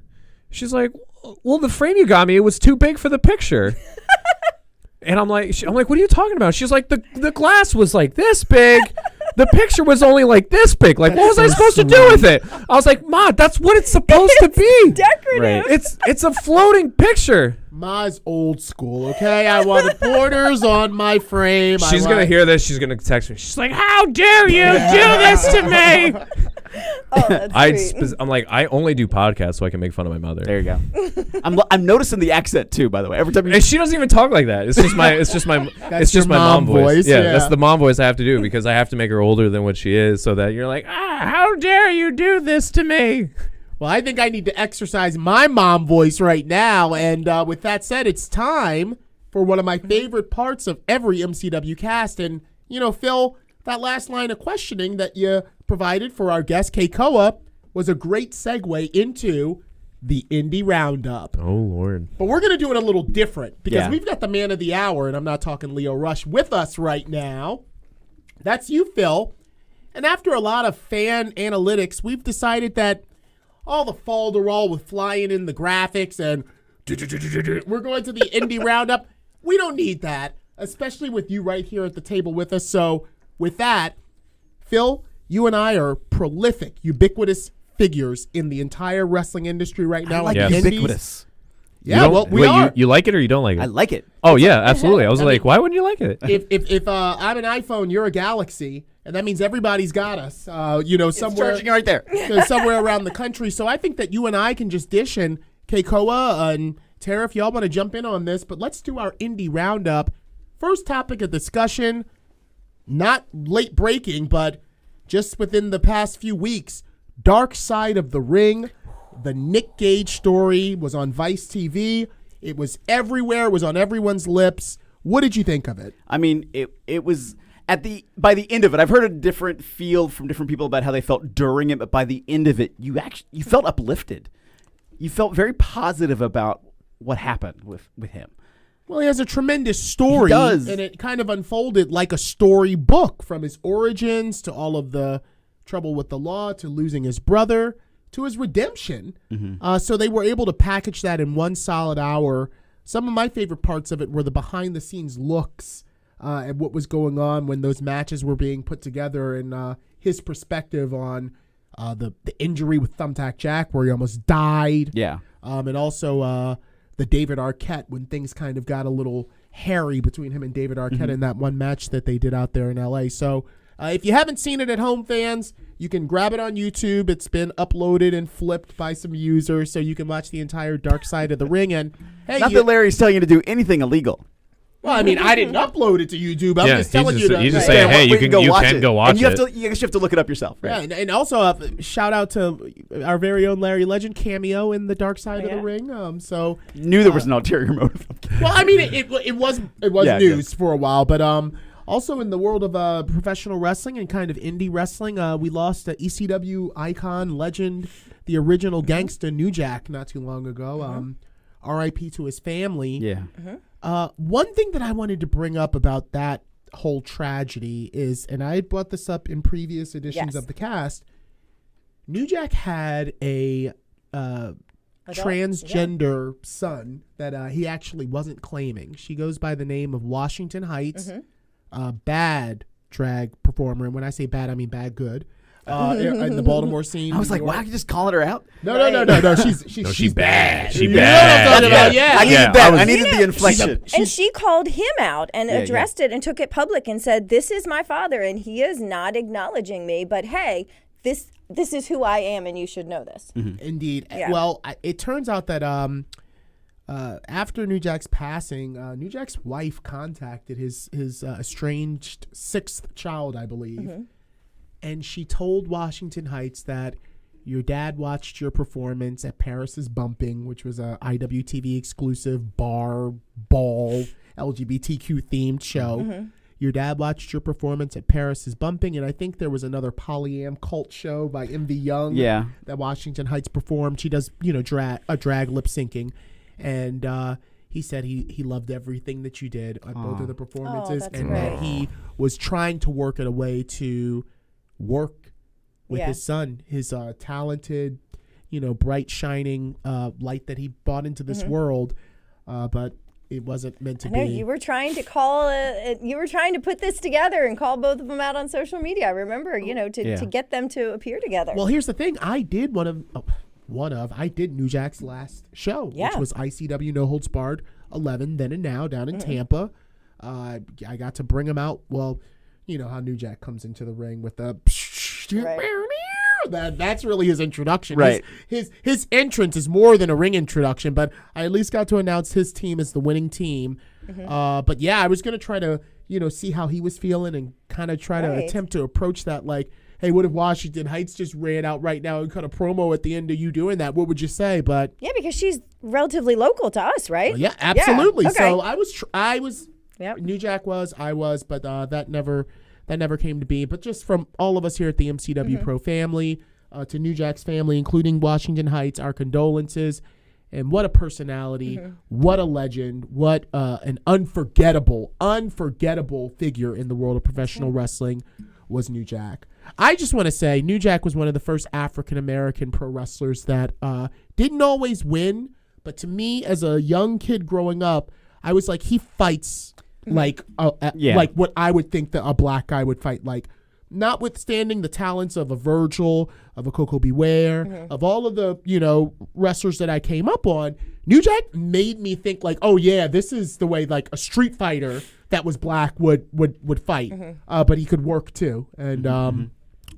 She's like, "Well, the frame you got me, it was too big for the picture." And I'm like, what are you talking about? She's like, the glass was like this big. The picture was only like this big. Like, what was I supposed to do with it? I was like, Ma, that's what it's supposed to be. Decorative. Right. It's a floating picture. Ma's old school, okay? I wanted borders on my frame. She's going to hear this. She's going to text me. She's like, how dare you do this to me? Oh, that's sweet. I'm like, I only do podcasts so I can make fun of my mother. There you go. I'm noticing the accent too, by the way. Every time And she doesn't even talk like that. It's just my mom voice. Yeah, that's the mom voice I have to do because I have to make her older than what she is so that you're like, how dare you do this to me? Well, I think I need to exercise my mom voice right now. And with that said, it's time for one of my favorite parts of every MCW cast. And, Phil, that last line of questioning that you provided for our guest, Keikoa, was a great segue into the Indie Roundup. Oh, Lord. But we're going to do it a little different because Yeah. we've got the man of the hour, and I'm not talking Leo Rush, with us right now. That's you, Phil. And after a lot of fan analytics, we've decided that all the falderall with flying in the graphics and we're going to the Indie Roundup. We don't need that, especially with you right here at the table with us. So with that, Phil, you and I are prolific, ubiquitous figures in the entire wrestling industry right now. like at the Indies. ubiquitous. Yeah, well, we are. You like it or you don't like it? I like it. Oh, yeah, absolutely. I was like, why wouldn't you like it? If I'm an iPhone, you're a Galaxy, and that means everybody's got us. Somewhere Charging right there. somewhere around the country. So I think that you and I can just dish, and Keikoa and Tara, if y'all want to jump in on this, but let's do our Indie Roundup. First topic of discussion, not late breaking, but just within the past few weeks, Dark Side of the Ring. The Nick Gage story was on Vice TV. It was everywhere. It was on everyone's lips. What did you think of it? I mean, it was by the end of it. I've heard a different feel from different people about how they felt during it, but by the end of it, you felt uplifted. You felt very positive about what happened with him. Well, he has a tremendous story. He does. And it kind of unfolded like a storybook from his origins to all of the trouble with the law to losing his brother to his redemption. Mm-hmm. So they were able to package that in one solid hour. Some of my favorite parts of it were the behind-the-scenes looks at what was going on when those matches were being put together and his perspective on the injury with Thumbtack Jack where he almost died. Yeah. And also the David Arquette when things kind of got a little hairy between him and David Arquette in that one match that they did out there in L.A. So if you haven't seen it at home, fans, you can grab it on YouTube. It's been uploaded and flipped by some users, so you can watch the entire Dark Side of the Ring. And hey, Not that Larry's telling you to do anything illegal. well, I mean, I didn't upload it to YouTube. I'm just telling you to. You just Right. say, hey, you Wait, can go watch and you it. have to look it up yourself. Right? Yeah, and also shout out to our very own Larry Legend cameo in the Dark Side of the Ring. So Knew there was an ulterior motive. well, I mean, it was Yeah, news for a while, but also in the world of professional wrestling and kind of indie wrestling, we lost a ECW icon, legend, the original gangsta New Jack not too long ago. R.I.P. to his family. Yeah. One thing that I wanted to bring up about that whole tragedy is, and I had brought this up in previous editions Yes. of the cast, New Jack had a transgender son that he actually wasn't claiming. She goes by the name of Washington Heights, bad drag performer. And when I say bad, I mean bad good. In the Baltimore scene. I was like, wow, you just calling her out? No. She's she's bad. She You know what I'm talking about? Yeah. I needed Yeah, that. I was- I needed the inflection. And she called him out and addressed it and took it public and said, "This is my father, and he is not acknowledging me. But hey, this is who I am, and you should know this." Indeed. Yeah. Well, it turns out that after New Jack's passing, New Jack's wife contacted his estranged 6th child, I believe. And she told Washington Heights that your dad watched your performance at Paris's Bumping, which was a IWTV exclusive ball LGBTQ themed show. Your dad watched your performance at Paris's Bumping, and I think there was another polyam cult show by MV Young that Washington Heights performed. She does, drag lip syncing, and he said he loved everything that you did on both of the performances, that's and great. that he was trying to work at a way to work with his son, his talented, bright, shining light that he brought into this world, but it wasn't meant to I know be. you were trying to you were trying to put this together and call both of them out on social media. I remember, to get them to appear together. Well, here's the thing. I did I did New Jack's last show, which was ICW No Holds Barred 11, Then and Now, down in Tampa. I got to bring him out. Well, you know how New Jack comes into the ring with the that's really his introduction. Right. His entrance is more than a ring introduction, but I at least got to announce his team as the winning team. But yeah, I was gonna try to see how he was feeling and kind of try to attempt to approach that like, hey, what if Washington Heights just ran out right now and cut a promo at the end of you doing that? What would you say? But yeah, because she's relatively local to us, right? yeah, absolutely. Okay. So I was. New Jack was, I was, but that never came to be. But just from all of us here at the MCW Pro family, to New Jack's family, including Washington Heights, our condolences. And what a personality, what a legend, what an unforgettable figure in the world of professional wrestling was New Jack. I just want to say New Jack was one of the first African-American pro wrestlers that didn't always win, but to me as a young kid growing up, I was like, he fights like what I would think that a black guy would fight like, notwithstanding the talents of a Virgil, of a Coco Beware, of all of the wrestlers that I came up on. New Jack made me think like, oh yeah, this is the way like a street fighter that was black would fight, but he could work too, and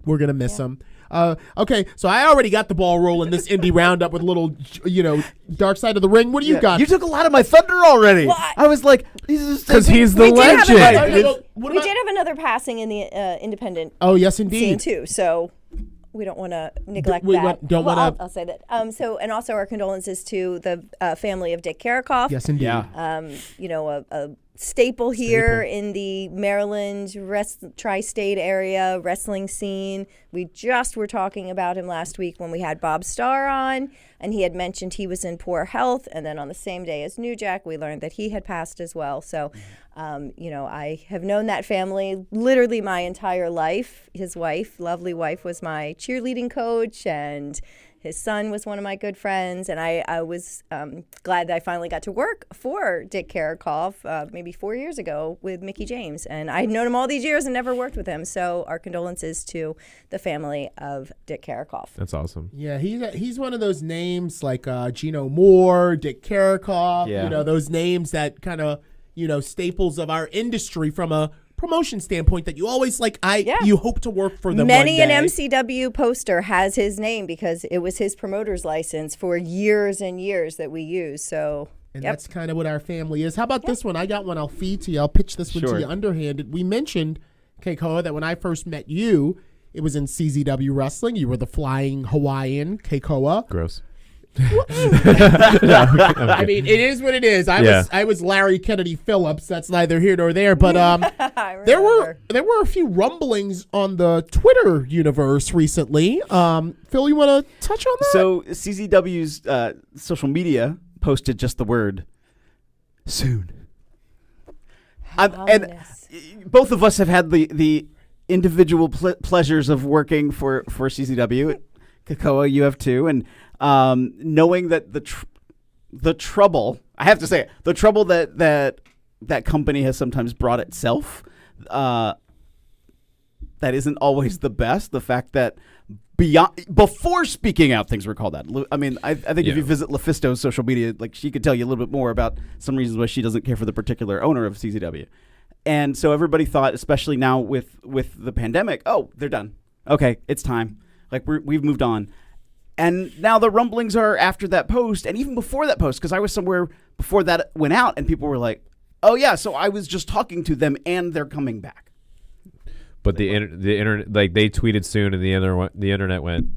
we're gonna miss him. Okay, so I already got the ball rolling this indie roundup with a little, Dark Side of the Ring. What do you got? You took a lot of my thunder already. Well, I was like, Because he's the we did have legend. we did have another passing in the independent Oh yes, scene indeed. too, so we don't want to neglect we that. don't wanna- I'll say that. And also our condolences to the family of Dick Karakoff. Yes, indeed. Yeah. A staple here in the Maryland tri-state area wrestling scene. We just were talking about him last week when we had Bob Starr on, and he had mentioned he was in poor health. And then on the same day as New Jack, we learned that he had passed as well. So, I have known that family literally my entire life. His wife, lovely wife, was my cheerleading coach, and his son was one of my good friends, and I was glad that I finally got to work for Dick Karakoff maybe 4 years ago with Mickey James. And I had known him all these years and never worked with him. So our condolences to the family of Dick Karakoff. That's awesome. Yeah, he's one of those names like Gino Moore, Dick Karakoff, those names that kind of, staples of our industry from a promotion standpoint that you always you hope to work for them. Many one day. an MCW poster has his name because it was his promoter's license for years and years that we used. So And that's kind of what our family is. How about this one? I got one. I'll feed to you. I'll pitch this one to you underhanded. We mentioned, Keikoa, that when I first met you, it was in CZW Wrestling. You were the flying Hawaiian Kekoa. Gross. I mean, it is what it is. I was Larry Kennedy Phillips. That's neither here nor there. But there were a few rumblings on the Twitter universe recently. Phil, you want to touch on that? So CZW's social media posted just the word soon. And both of us have had the individual pleasures of working for CZW. Kekoa, you have too. And knowing that the trouble, I have to say it, the trouble that company has sometimes brought itself, that isn't always the best. The fact that before speaking out, things were called out. I mean, I think if you visit LuFisto's social media, like, she could tell you a little bit more about some reasons why she doesn't care for the particular owner of CZW. And so everybody thought, especially now with the pandemic, oh, they're done. Okay, it's time. Like, we've moved on. And now the rumblings are after that post, and even before that post, because I was somewhere before that went out, and people were like, oh, yeah, so I was just talking to them, and they're coming back. But the internet, like, they tweeted soon, and the internet went,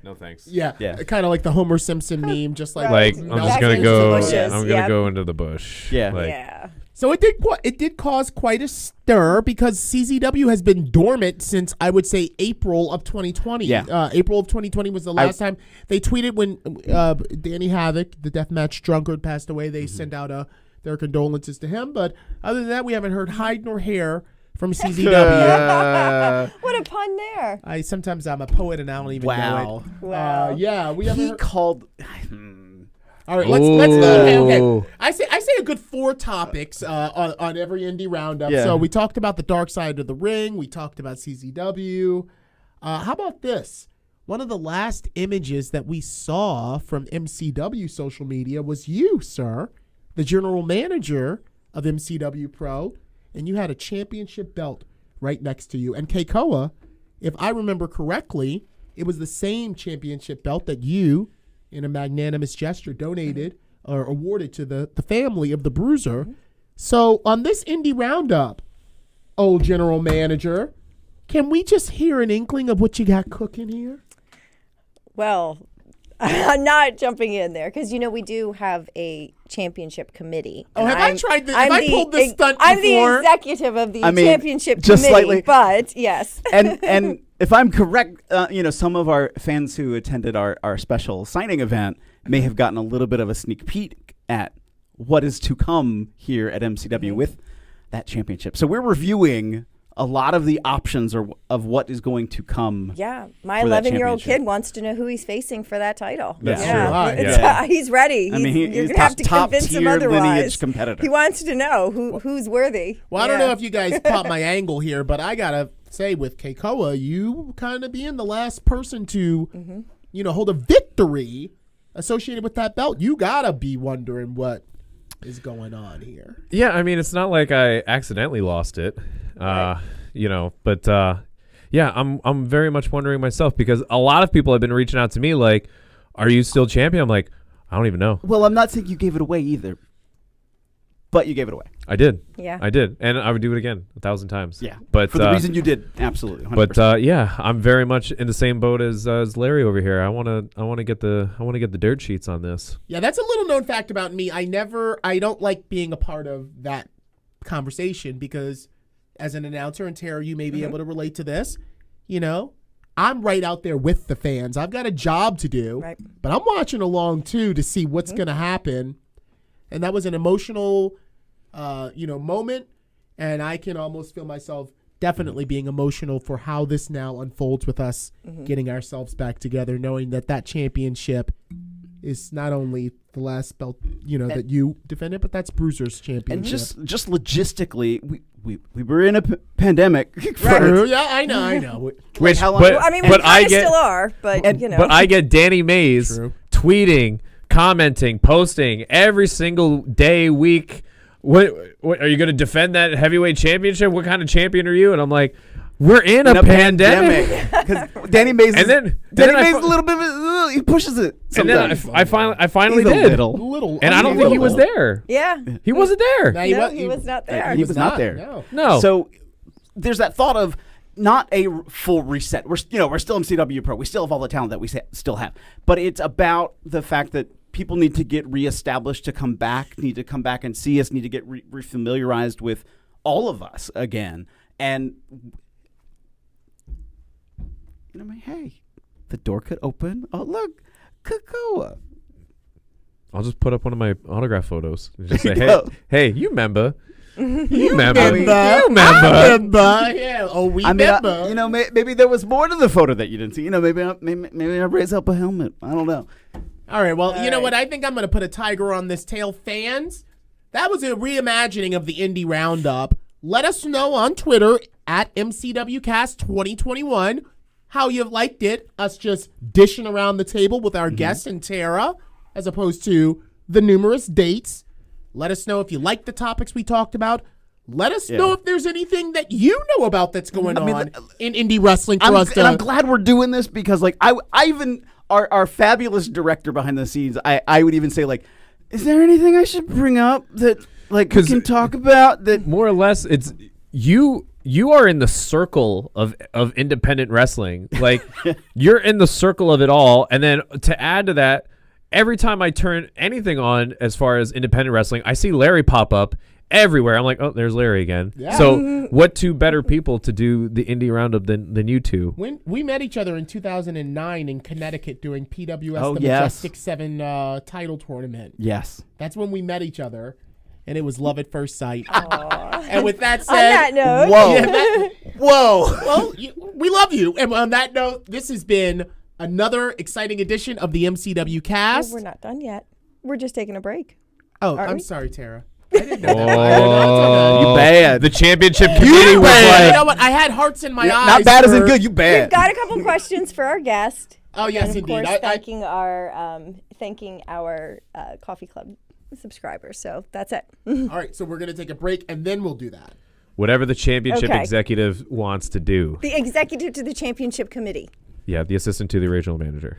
no thanks. Yeah. Kind of like the Homer Simpson meme, just like I'm just gonna go. I'm gonna go into the bush. Yeah. Like, So it did cause quite a stir because CZW has been dormant since, I would say, April of 2020. Yeah. April of 2020 was the last time they tweeted when Danny Havoc, the deathmatch drunkard, passed away. They sent out their condolences to him. But other than that, we haven't heard hide nor hair from CZW. What a pun there. Sometimes I'm a poet and I don't even know it. Wow. Yeah, we haven't. He called. All right, let's okay. I say a good 4 topics on every indie roundup. Yeah. So we talked about the dark side of the ring. We talked about CZW. How about this? One of the last images that we saw from MCW social media was you, sir, the general manager of MCW Pro, and you had a championship belt right next to you. And Keikoa, if I remember correctly, it was the same championship belt that you, in a magnanimous gesture, donated or awarded to the family of the Bruiser. So on this indie roundup, old general manager, can we just hear an inkling of what you got cooking here? Well, I'm not jumping in there because, we do have a championship committee. Oh, have I tried this? Have I pulled this stunt I'm before? the executive of the championship just committee, slightly. But yes. And if I'm correct, some of our fans who attended our special signing event may have gotten a little bit of a sneak peek at what is to come here at MCW with that championship. So we're reviewing a lot of the options of what is going to come. Yeah, my 11-year-old kid wants to know who he's facing for that title. That's true. He's ready. You're going to have to convince him otherwise. Competitor. He wants to know who's worthy. Well, I don't know if you guys caught my angle here, but I got to say with Keikoa, you kind of being the last person to, hold a victory associated with that belt. You got to be wondering what is going on here. Yeah, I mean, it's not like I accidentally lost it, but I'm very much wondering myself because a lot of people have been reaching out to me like, are you still champion? I'm like, I don't even know. Well, I'm not saying you gave it away either, but you gave it away. I did. Yeah. I did. And I would do it again 1,000 times. Yeah. But for the reason you did, absolutely. 100%. But I'm very much in the same boat as Larry over here. I want to get the dirt sheets on this. Yeah, that's a little known fact about me. I don't like being a part of that conversation because as an announcer, and Tara, you may be able to relate to this, I'm right out there with the fans. I've got a job to do, but I'm watching along too to see what's going to happen. And that was an emotional, moment. And I can almost feel myself definitely being emotional for how this now unfolds with us getting ourselves back together, knowing that championship is not only the last belt, that you defended, but that's Bruiser's championship. And just logistically, we were in a pandemic. Yeah, I know. Which, how long? We still are, but But I get Danny Mays tweeting, commenting, posting every single day, week. What are you going to defend that heavyweight championship? What kind of champion are you? And I'm like, we're in a pandemic. Because Danny Mays is a little bit. He pushes it. Sometimes. And then I finally He's did. A little. And I don't think he was there. Yeah. He wasn't there. No, he was not there. He was not there. No. So there's that thought of not a full reset. We're still MCW Pro. We still have all the talent that we still have. But it's about the fact that people need to get reestablished to come back, need to come back and see us, need to get refamiliarized with all of us again. And hey, the door could open. Oh, look, Keikoa. I'll just put up one of my autograph photos and just say, hey, you remember? You remember. remember. You remember. I remember. Yeah. Oh, we I mean, remember. maybe there was more to the photo that you didn't see. Maybe I raised up a helmet. I don't know. All right. Well, you know what? I think I'm going to put a tiger on this tail. Fans, that was a reimagining of the Indie Roundup. Let us know on Twitter at MCW Cast 2021 how you've liked it. Us just dishing around the table with our guest and Tara, as opposed to the numerous dates. Let us know if you like the topics we talked about. Let us know if there's anything that you know about that's going on in indie wrestling for us. I'm glad we're doing this because, like, I even our fabulous director behind the scenes, I would even say, like, is there anything I should bring up that, like, we can talk about? That more or less, it's you are in the circle of independent wrestling. Like, you're in the circle of it all. And then to add to that, every time I turn anything on as far as independent wrestling, I see Larry pop up everywhere. I'm like, oh, there's Larry again. Yeah. So what two better people to do the indie roundup than you two? When we met each other in 2009 in Connecticut doing PWS, the Majestic 7 title tournament. Yes. That's when we met each other, and it was love at first sight. And with that said, on that note, well, we love you. And on that note, this has been another exciting edition of the MCW Cast. we're not done yet. We're just taking a break. Oh, Are I'm we? sorry, Tara. I didn't know that. You bad. The championship committee was You like, know what? I had hearts in my eyes. Not bad for- isn't good. You bad. We've got a couple questions for our guest. Oh, yes, and of indeed. course, thanking our Coffee Club subscribers. So that's it. All right, so we're going to take a break, and then we'll do that. whatever the championship Okay. executive wants to do. The executive to the championship committee. Yeah, the assistant to the regional manager.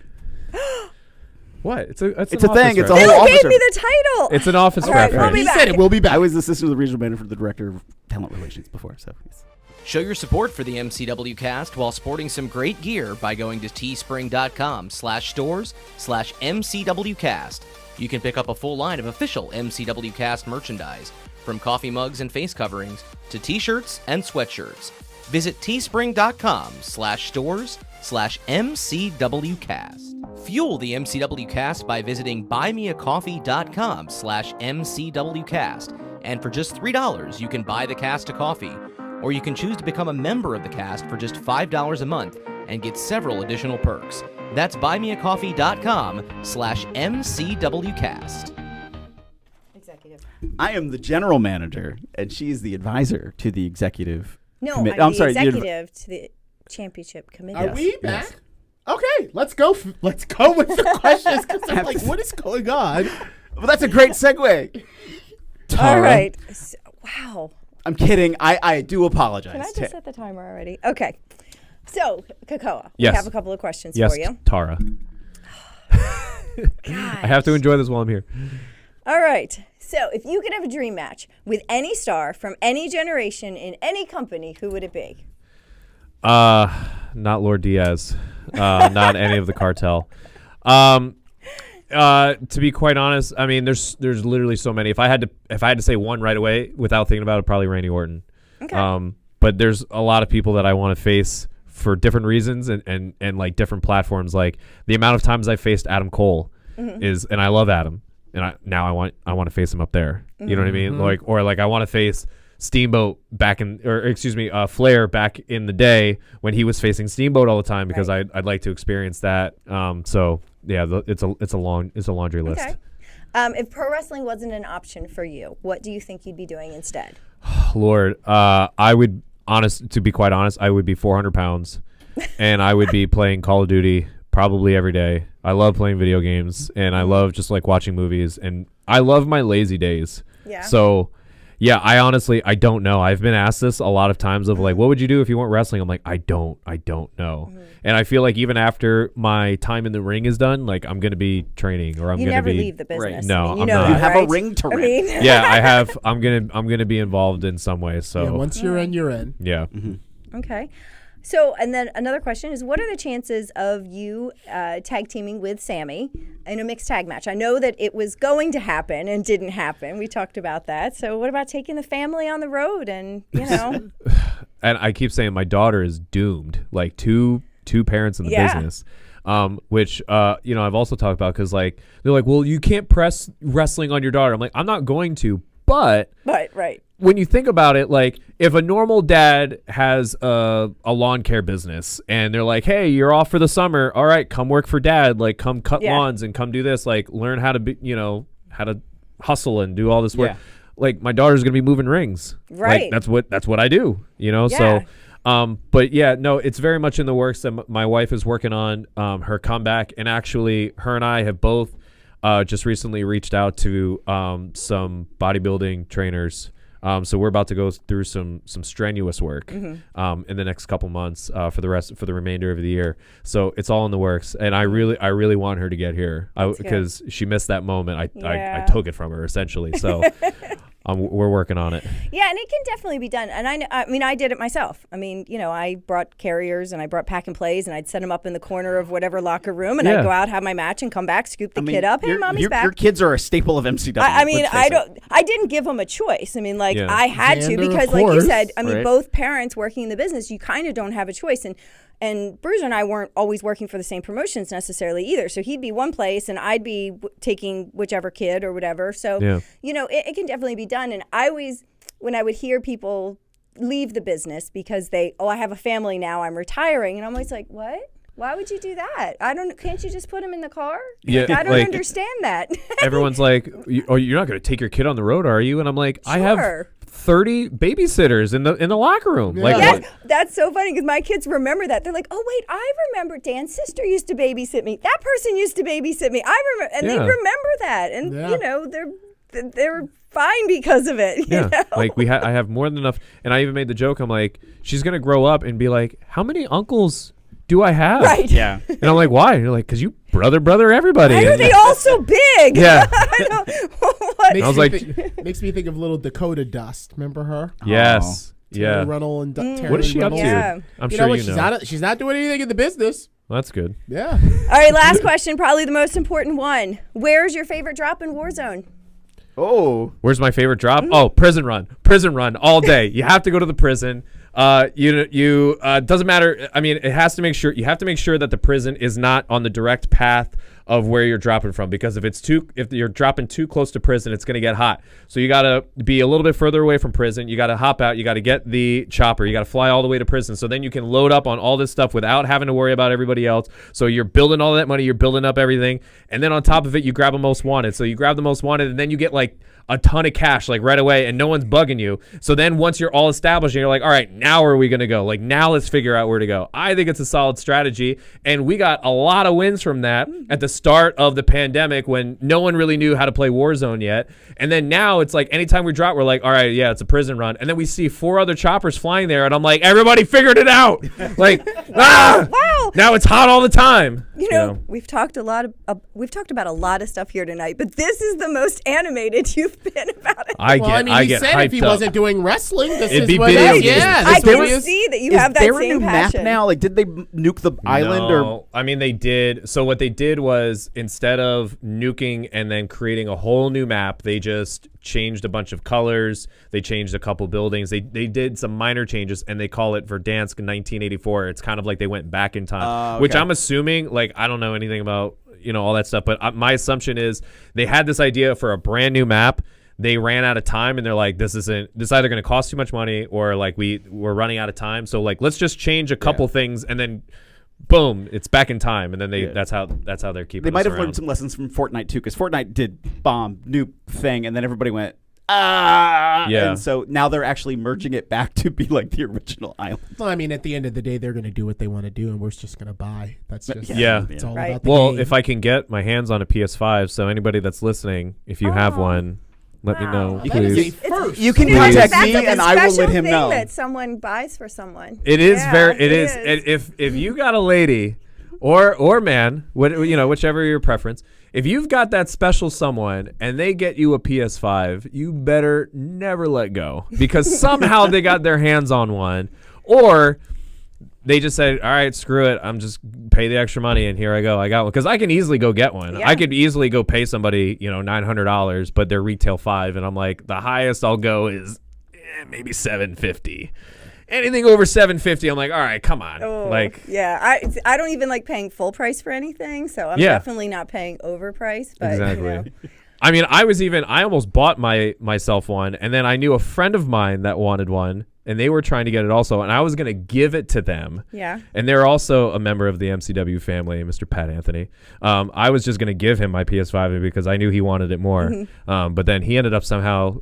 What? It's It's an a thing. office It's a rep. whole Who gave officer. me the title? It's an office All right, rep. we'll be He back. said it. We'll be back. I was the assistant to the regional manager for the director of talent relations before. So yes. Show your support for the MCW Cast while sporting some great gear by going to teespring.com/stores/MCWcast. You can pick up a full line of official MCW Cast merchandise, from coffee mugs and face coverings to t-shirts and sweatshirts. Visit teespring.com/stores/MCWcast. Fuel the MCW Cast by visiting buymeacoffee.com/MCWcast. And for just $3, you can buy the cast a coffee. Or you can choose to become a member of the cast for just $5 a month and get several additional perks. That's buymeacoffee.com/MCWcast. Executive. I am the general manager, and she is the advisor to the executive. No, committee. I'm I'm the sorry, the executive to the championship committee. Are Yes, we back? yes. Okay, let's go. Let's go with the questions, because I'm like, what is going on? Well, that's a great segue. Tara. All right. Wow. I'm kidding. I do apologize. Can I just set the timer already? Okay. So, Kekoa, Yes. we have a couple of questions Yes, for you. Tara. I have to enjoy this while I'm here. All right. So, if you could have a dream match with any star from any generation in any company, who would it be? Not Lord Diaz. Not any of the cartel. To be quite honest, I mean, there's literally so many. If I had to say one right away without thinking about it, probably Randy Orton. Okay. But there's a lot of people that I want to face for different reasons and like different platforms. Like the amount of times I faced Adam Cole and I love Adam, and I want to face him up there. You know what I mean? Like I want to face Steamboat Flair back in the day when he was facing Steamboat all the time, because Right. I'd like to experience that. So yeah, it's a laundry list. Okay. If pro wrestling wasn't an option for you, what do you think you'd be doing instead? Lord, to be quite honest, I would be 400 pounds, and I would be playing Call of Duty probably every day. I love playing video games, and I love just like watching movies, and I love my lazy days. Yeah. So, yeah, I don't know. I've been asked this a lot of times of like, what would you do if you weren't wrestling? I'm like, I don't know. And I feel like even after my time in the ring is done, like I'm going to be training, or I'm You going to never be leave the business. No, I mean, you I'm know not. that, You have a right? ring to I rent. mean, Yeah, I have. I'm gonna be involved in some way. So Yeah, once you're in, you're in. yeah. okay. So, and then another question is, what are the chances of you tag teaming with Sammy in a mixed tag match? I know that it was going to happen and didn't happen. We talked about that. So what about taking the family on the road and, And I keep saying my daughter is doomed. Like two parents in the Yeah. business. Which I've also talked about, because like they're like, well, you can't press wrestling on your daughter. I'm like, I'm not going to, But right. when you think about it, like if a normal dad has a lawn care business and they're like, hey, you're off for the summer. All right, come work for dad. Like come cut lawns and come do this. Like learn how to be, how to hustle and do all this work. Yeah. Like my daughter's going to be moving rings. Right. Like, that's what I do, So, but yeah, no, it's very much in the works that my wife is working on her comeback. And actually her and I have both just recently reached out to some bodybuilding trainers. So we're about to go through some strenuous work in the next couple months for the remainder of the year. So it's all in the works, and I really want her to get here because she missed that moment. I took it from her essentially. So we're working on it. Yeah, and it can definitely be done. And I did it myself. I mean, I brought carriers and I brought pack and plays and I'd set them up in the corner of whatever locker room and I'd go out, have my match and come back, scoop the kid up. Hey, mommy's back. Your kids are a staple of MCW. I didn't give them a choice. I mean, I had to because like you said, both parents working in the business, you kind of don't have a choice. And Bruiser and I weren't always working for the same promotions necessarily either. So he'd be one place and I'd be taking whichever kid or whatever. So, it can definitely be done. And when I would hear people leave the business because I have a family now, I'm retiring. And I'm always like, what? Why would you do that? Can't you just put him in the car? Yeah, I don't understand that. Everyone's like, you're not going to take your kid on the road, are you? And I'm like, sure. I have 30 babysitters in the locker room. Yeah. Like, that's so funny because my kids remember that. They're like, oh wait, I remember Dan's sister used to babysit me. That person used to babysit me. I remember, and they remember that, and they're fine because of it. You know? Like I have more than enough, and I even made the joke. I'm like, she's gonna grow up and be like, how many uncles do I have? Right. Yeah. And I'm like, why? And you're like, because you brother everybody. Why are they all so big? Yeah. I know. Makes me think of little Dakota Dust. Remember her? Yes. Terry Runnell and Terry What is she up to? Yeah. I'm sure you know. She's not doing anything in the business. Well, that's good. Yeah. All right, last question, probably the most important one. Where's your favorite drop in Warzone? Oh. Where's my favorite drop? Oh, prison run all day. You have to go to the prison. You doesn't matter. I mean, you have to make sure that the prison is not on the direct path of where you're dropping from, because if you're dropping too close to prison, it's going to get hot. So you got to be a little bit further away from prison. You got to hop out. You got to get the chopper. You got to fly all the way to prison. So then you can load up on all this stuff without having to worry about everybody else. So you're building all that money. You're building up everything. And then on top of it, you grab a most wanted. So you grab the most wanted, and then you get like a ton of cash like right away, and no one's bugging you. So then once you're all established and you're like, all right, now where are we going to go? Like, now let's figure out where to go. I think it's a solid strategy. And we got a lot of wins from that at the start of the pandemic when no one really knew how to play Warzone yet. And then now it's like anytime we drop, we're like, all right, yeah, it's a prison run. And then we see 4 other choppers flying there. And I'm like, everybody figured it out. Like, Wow. Now it's hot all the time. You know, we've talked about a lot of stuff here tonight, but this is the most animated you've been about it. I get hyped if he up. wasn't doing wrestling, this It'd is be what video it is. games. Yeah, I this can movie is- see that you have that Is there same a new passion. map now? Like, did they nuke the island or? I mean, they did. So what they did was, instead of nuking and then creating a whole new map, they just changed a bunch of colors. They changed a couple buildings. They did some minor changes, and they call it Verdansk 1984. It's kind of like they went back in time, which I'm assuming, like, I don't know anything about, all that stuff, but my assumption is they had this idea for a brand new map. They ran out of time, and they're like, this either going to cost too much money, or like we're running out of time. So like, let's just change a couple things, and then boom, it's back in time. And then that's how they're keeping. They might have around. learned some lessons from Fortnite too, because Fortnite did bomb new thing, and then everybody went yeah. And so now they're actually merging it back to be like the original island. Well, I mean, at the end of the day, they're going to do what they want to do, and we're just going to buy. That's just It's all about the Well, game. if I can get my hands on a PS5, so anybody that's listening, if you have one, let me know, You please. You can That's contact like me, a and I will let special him thing know. that someone buys for someone. It is Yeah, it is. And if you got a lady or man, whichever your preference, if you've got that special someone and they get you a PS5, you better never let go, because somehow they got their hands on one, or they just said, all right, screw it, I'm just pay the extra money and here I go, I got one. Because I can easily go get one. Yeah. I could easily go pay somebody $900, but they're retail $500, and I'm like, the highest I'll go is maybe $750. Anything over $750, I'm like, all right, come on. I don't even like paying full price for anything, so I'm definitely not paying overpriced. But Exactly. I mean, I almost bought myself one, and then I knew a friend of mine that wanted one, and they were trying to get it also, and I was going to give it to them. Yeah. And they're also a member of the MCW family, Mr. Pat Anthony. I was just going to give him my PS5 because I knew he wanted it more. But then he ended up somehow,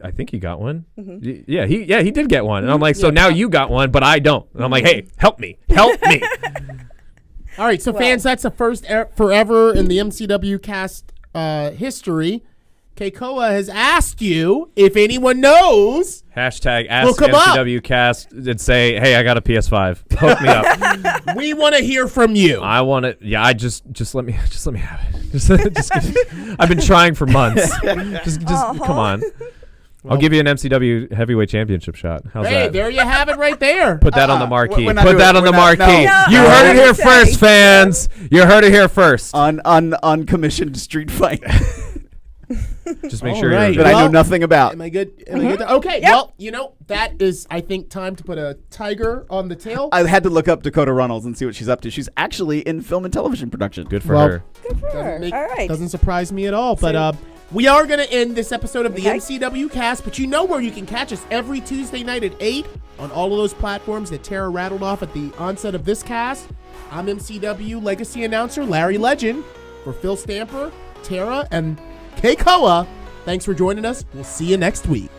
I think he got one. Yeah, he did get one. And I'm like, so now you got one, but I don't. And I'm like, hey, help me. All right, so fans, that's the first forever in the MCW Cast history. Keikoa has asked you if anyone knows. Hashtag ask MCW Cast and say, hey, I got a PS5. Hook me up. We want to hear from you. I want it. Yeah, I just let me have it. I've been trying for months. just come on. I'll give you an MCW Heavyweight Championship shot. How's Hey, that? there you have it right there. Put that on the marquee. we're not Put doing- that on the we're not- marquee. no. You No, heard it I here would say. first, fans. You heard it here first. Uncommissioned street fight Just make All sure right. you're that I know Well, nothing about. Am I good? Okay, well, that is, I think, time to put a tiger on the tail. I had to look up Dakota Runnels and see what she's up to. She's actually in film and television production. good for Well, her. Good for her. All right. Doesn't surprise me at all. But we are going to end this episode of the Okay. MCW Cast, but you know where you can catch us every Tuesday night at 8 on all of those platforms that Tara rattled off at the onset of this cast. I'm MCW legacy announcer Larry Legend. For Phil Stamper, Tara, and Keikoa, thanks for joining us. We'll see you next week.